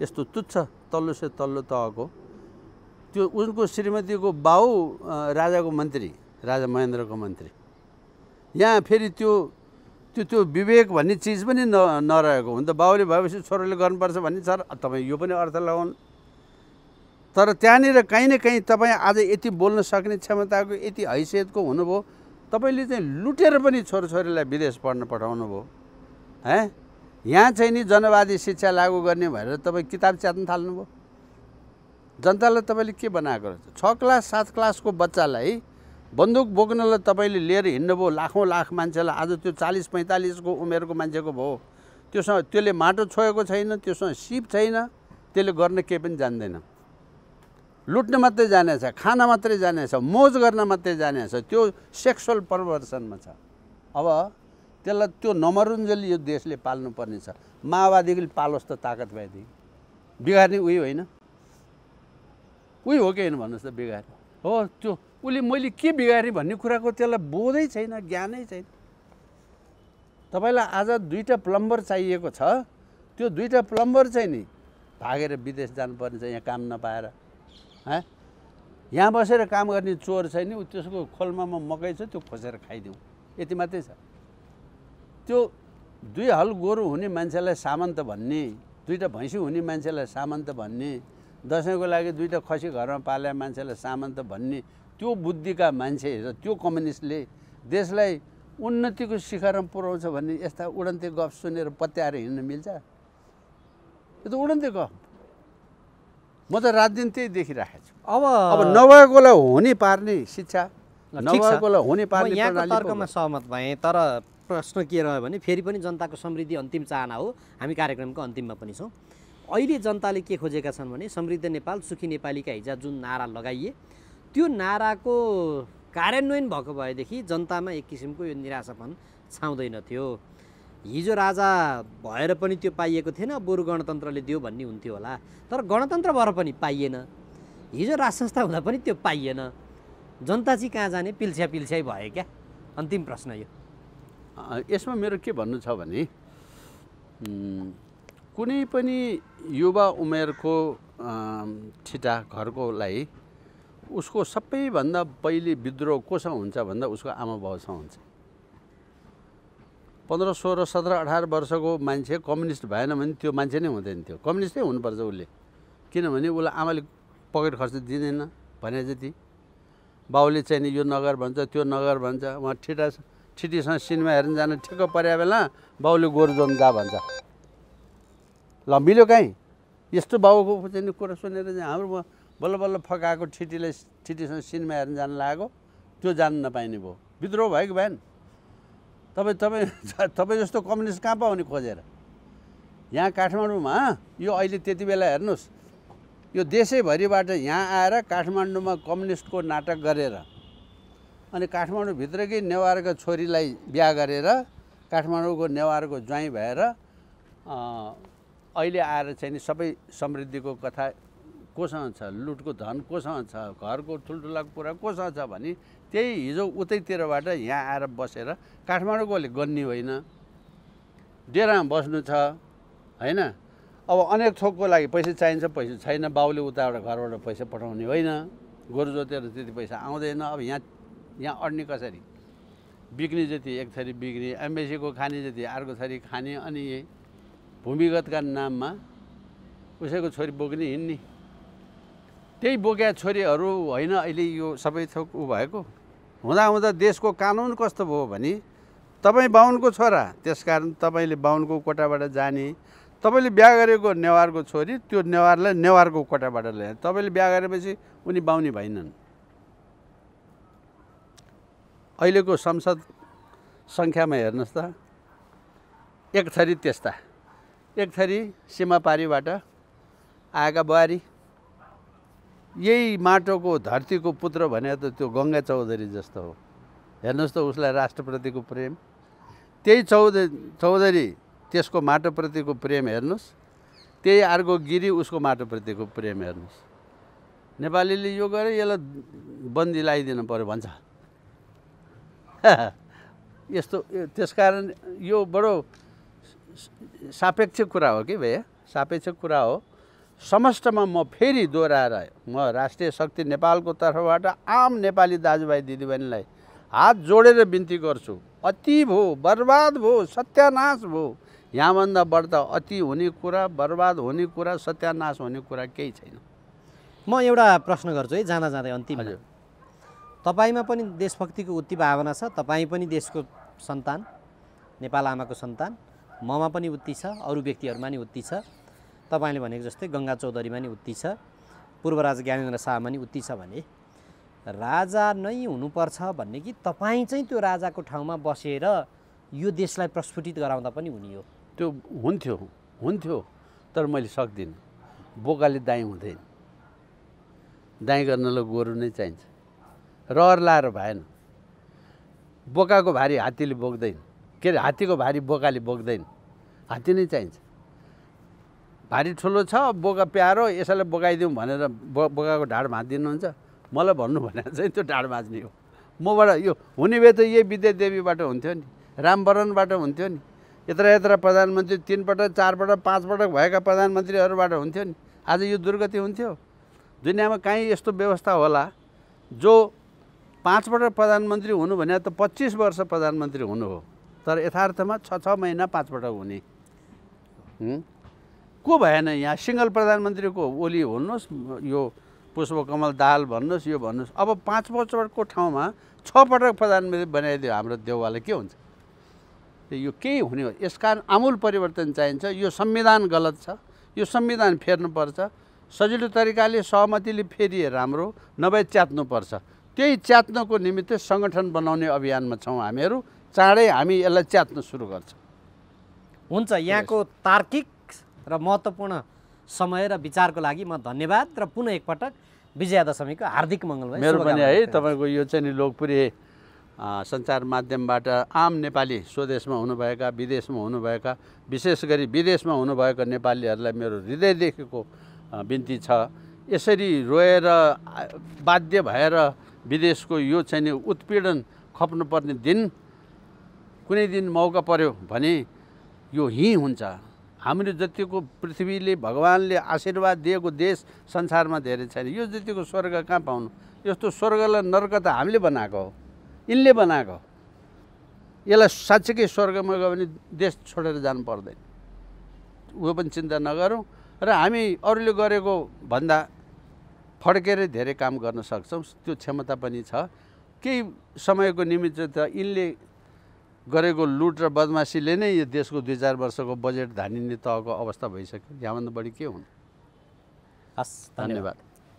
यस्तो तुच्छ तल्लो से तल्लो तहको, त्यो उनको श्रीमतीको बाउ राजाको मन्त्री, राजा महेन्द्रको मन्त्री। यहाँ फेरि त्यो त्यो त्यो विवेक भन्ने चिज पनि नरहेको हुन्छ। बाउले भएपछि छोराले गर्नुपर्छ भन्ने छ, तपाईँ यो पनि अर्थ लगाउनु। तर त्यहाँनिर कहीँ न कहीँ तपाईँ आज यति बोल्न सक्ने क्षमताको यति हैसियतको हुनुभयो, तपाईँले चाहिँ लुटेर पनि छोराछोरीलाई विदेश पढ्न पठाउनु भयो है। यहाँ चाहिँ नि जनवादी शिक्षा लागू गर्ने भएर तपाईँ किताब च्यात्न थाल्नुभयो। जनतालाई तपाईँले के बनाएको रहेछ? 6 क्लास 7 क्लासको बच्चालाई बन्दुक बोक्नलाई तपाईँले लिएर हिँड्नुभयो। लाखौँ लाख मान्छेलाई आज त्यो 40-45को उमेरको मान्छेको भयो, त्योसँग त्यसले माटो छोएको छैन, त्योसँग सिप छैन, त्यसले गर्न केही पनि जान्दैन। लुट्न मात्रै जानेछ, खान मात्रै जानेछ, मोज गर्न मात्रै जानेछ, त्यो सेक्सुअल परभर्सनमा छ। अब त्यसलाई त्यो नमरुन्जेल यो देशले पाल्नुपर्ने छ। माओवादीले पालोस् त ताकत भएदेखि। बिगार्ने उही होइन, उही हो कि होइन भन्नुहोस् त? बिगार्ने हो त्यो। उसले मैले के बिगारेँ भन्ने कुराको त्यसलाई बोधै छैन, ज्ञानै छैन। तपाईँलाई आज 2टा प्लम्बर चाहिएको छ, त्यो 2टा प्लम्बर चाहिँ नि भागेर विदेश जानुपर्ने छ यहाँ काम नपाएर। यहाँ बसेर काम गर्ने चोर छैन, त्यसको खोलमा मकै छ त्यो खोसेर खाइदिउँ, यति मात्रै छ। त्यो 2 हल गोरु हुने मान्छेलाई सामन्त भन्ने, 2टा भैँसी हुने मान्छेलाई सामन्त भन्ने, दसैँको लागि 2टा खसी घरमा पाले मान्छेलाई सामन्त भन्ने, त्यो बुद्धिका मान्छे र त्यो कम्युनिस्टले देशलाई उन्नतिको शिखरमा पुर्याउँछ भन्ने यस्ता उडन्ते गफ सुनेर पत्याएर हिँड्न मिल्छ? यो त उडन्ते गफ। म त रात दिन त्यही देखिरहेको छु। अब नभएकोलाई हुने पार्ने शिक्षा, नभएकोलाई हुने पार्ने यहाँको तर्कमा सहमत भएँ, तर प्रश्न के रह्यो भने फेरि पनि जनताको समृद्धि अन्तिम चाहना हो। हामी कार्यक्रमको अन्तिममा पनि छौँ। अहिले जनताले के खोजेका छन् भने समृद्ध नेपाल सुखी नेपालीका हिजो जुन नारा लगाइए त्यो नाराको कार्यान्वयन भएको भएदेखि जनतामा एक किसिमको यो निराशापन छाउँदैन थियो। हिजो राजा भएर पनि त्यो पाइएको थिएन, बरु गणतन्त्रले दियो भन्ने हुन्थ्यो होला। तर गणतन्त्र भएर पनि पाइएन, हिजो राज संस्था हुँदा पनि त्यो पाइएन। जनता चाहिँ कहाँ जाने? पिल्छ्या भयो क्या? अन्तिम प्रश्न यो। यसमा मेरो के भन्नु छ भने कुनै पनि युवा उमेरको ठिटा घरकोलाई उसको सबैभन्दा पहिले विद्रोह कोसँग हुन्छ भन्दा उसको आमा बाउसँग हुन्छ। 15, 16, 17, 18 वर्षको मान्छे कम्युनिस्ट भएन भने त्यो मान्छे नै हुँदैन थियो। कम्युनिस्टै हुनुपर्छ उसले, किनभने उसलाई आमाले पकेट खर्च दिँदैन भने जति। बाउले चाहिँ नि यो नगर भन्छ त्यो नगर भन्छ, उहाँ ठिटीसँग सिनेमा हेर्न जान ठिक्क परे बेला बाउले गोरु जोन जा भन्छ। ल मिल्यो कहीँ? यस्तो बाउको चाहिँ कुरा सुनेर चाहिँ हाम्रो बल्ल बल्ल फकाएको ठिटीसँग सिनेमा हेर्न जान लागेको, त्यो जान नपाइने भयो। विद्रोह भयो कि भएन? तपाईँ जस्तो कम्युनिस्ट कहाँ पाउने खोजेर? यहाँ काठमाडौँमा यो अहिले त्यति बेला हेर्नुहोस्, यो देशैभरिबाट यहाँ आएर काठमाडौँमा कम्युनिस्टको नाटक गरेर अनि काठमाडौँभित्रकै नेवारको छोरीलाई बिहा गरेर काठमाडौँको नेवारको ज्वाइँ भएर अहिले आएर चाहिँ नि सबै समृद्धिको कथा कोसँग छ, लुटको धन कोसँग छ, घरको ठुल्ठुला कुरा कोसँग छ भने त्यही हिजो उतैतिरबाट यहाँ आएर बसेर काठमाडौँकोले गन्ने होइन, डेरामा बस्नु छ होइन। अब अनेक थोकको लागि पैसा चाहिन्छ, पैसा छैन, बाउले उताबाट घरबाट पैसा पठाउने होइन, गोरु जोतेर त्यति पैसा आउँदैन। अब यहाँ अड्ने कसरी? बिक्ने जति एक थरी बिक्ने, एम्बेसीको खाने जति अर्को थरी खाने, अनि यही भूमिगतका नाममा उसैको छोरी बोक्ने हिँड्ने। त्यही बोकेका छोरीहरू होइन अहिले यो सबै थोक ऊ भएको। हुँदा देशको कानुन कस्तो भयो भने तपाईँ बाहुनको छोरा, त्यसकारण तपाईँले बाहुनको कोटाबाट जाने, तपाईँले बिहा गरेको नेवारको छोरी त्यो नेवारलाई नेवारको कोटाबाट ल्याए, तपाईँले बिहा गरेपछि उनी बाहुनी भएनन्। अहिलेको संसद सङ्ख्यामा हेर्नुहोस् त, एक थरी त्यस्ता, एक थरी सीमापारीबाट आएका बुहारी, यही माटोको धरतीको पुत्र भने त त्यो गङ्गा चौधरी जस्तो हो। हेर्नुहोस् त उसलाई राष्ट्रप्रतिको प्रेम, त्यही चौधरी त्यसको माटोप्रतिको प्रेम हेर्नुहोस्, त्यही अर्को गिरी उसको माटोप्रतिको प्रेम हेर्नुहोस्। नेपालीले यो गरे यसलाई बन्दी लगाइदिनु पर्यो भन्छ। यस्तो त्यसकारण यो बडो सापेक्ष कुरा हो कि भैया, सापेक्ष कुरा हो। समष्टमा म फेरि दोहोऱ्याएर म राष्ट्रिय शक्ति नेपालको तर्फबाट आम नेपाली दाजुभाइ दिदीबहिनीलाई हात जोडेर बिन्ती गर्छु, अति भयो, बर्बाद भयो, सत्यानाश भयो। यहाँभन्दा बढ्ता अति हुने कुरा, बर्बाद हुने कुरा, सत्यानाश हुने कुरा केही छैन। म एउटा प्रश्न गर्छु है जाँदा जाँदै अन्तिम। तपाईँमा पनि देशभक्तिको उति भावना छ, तपाईँ पनि देशको सन्तान, नेपाल आमाको सन्तान, ममा पनि उति छ, अरू व्यक्तिहरूमा नि उति छ, तपाईँले भनेको जस्तै गङ्गा चौधरीमा नि उति छ, पूर्व राजा ज्ञानेन्द्र शाहमा नि उति छ भने राजा नै हुनुपर्छ भन्ने कि तपाईँ चाहिँ त्यो राजाको ठाउँमा बसेर यो देशलाई प्रस्फुटित गराउँदा पनि हुने हो? त्यो हुन्थ्यो तर मैले सक्दिनँ। बोकाले दाइँ हुँदैन, दाइँ गर्नलाई गोरु नै चाहिन्छ, रहर लाएर भएन। बोकाको भारी हात्तीले बोक्दैन, के अरे हात्तीको भारी बोकाले बोक्दैन, हात्ती नै चाहिन्छ। भारी ठुलो छ, बोका प्यारो, यसैलाई बोकाइदिउँ भनेर बोकाको ढाड भाँचिदिनुहुन्छ, मलाई भन्नु भने चाहिँ त्यो ढाड भाँच्ने हो। मबाट यो हुने भए त यही विद्यादेवीबाट हुन्थ्यो नि, रामवरणबाट हुन्थ्यो नि, यत्र प्रधानमन्त्री 3 पटक 4 पटक 5 पटक भएका प्रधानमन्त्रीहरूबाट हुन्थ्यो नि। आज यो दुर्गति हुन्थ्यो? दुनियाँमा कहीँ यस्तो व्यवस्था होला जो 5 पटक प्रधानमन्त्री हुनु भने त 25 वर्ष प्रधानमन्त्री हुनु हो, तर यथार्थमा 6 महिना 5 पटक हुने को भएन। यहाँ सिङ्गल प्रधानमन्त्री को ओली भन्नुहोस्, यो पुष्पकमल दाहाल भन्नुहोस्, यो भन्नुहोस्, अब 5 वर्षको ठाउँमा 6 पटक प्रधानमन्त्री बनाइदियो हाम्रो देउवालाई, के हुन्छ? यो केही हुने हो। यसकारण आमूल परिवर्तन चाहिन्छ। यो संविधान गलत छ, यो संविधान फेर्नुपर्छ। सजिलो तरिकाले सहमतिले फेरिए राम्रो, नभए च्यात्नुपर्छ। त्यही च्यात्नको निमित्त सङ्गठन बनाउने अभियानमा छौँ हामीहरू। चाँडै हामी यसलाई च्यात्न सुरु गर्छौँ। हुन्छ, यहाँको तार्किक र महत्त्वपूर्ण समय र विचारको लागि म धन्यवाद र पुनः एकपटक विजया दशमीको हार्दिक मङ्गलमय मेरो पनि है। तपाईँको यो चाहिँ नि लोकप्रिय सञ्चार माध्यमबाट आम नेपाली स्वदेशमा हुनुभएका, विदेशमा हुनुभएका, विशेष गरी विदेशमा हुनुभएका नेपालीहरूलाई मेरो हृदयदेखिको बिन्ती छ, यसरी रोएर बाध्य भएर विदेशको यो चाहिँ नि उत्पीडन खप्नुपर्ने दिन कुनै दिन मौका पर्यो भने यो यहीँ हुन्छ। हाम्रो जतिको पृथ्वीले भगवानले आशीर्वाद दिएको देश संसारमा धेरै छैन। यो जतिको स्वर्ग कहाँ पाउनु? यस्तो स्वर्गलाई नर्क त हामीले बनाएको हो, यिनले बनाएको। यसलाई साँच्चीकै स्वर्गमा गयो भने देश छोडेर जानु पर्दैन, उयो पनि चिन्ता नगरौँ। र हामी अरूले गरेको भन्दा फड्केर धेरै काम गर्न सक्छौँ, त्यो क्षमता पनि छ। केही समयको निमित्त त यिनले गरेको लुट र बदमासीले नै यो देशको 2-4 वर्षको बजेट धानिने तहको अवस्था भइसक्यो। यहाँभन्दा बढी के हुनु? हस्, धन्यवाद।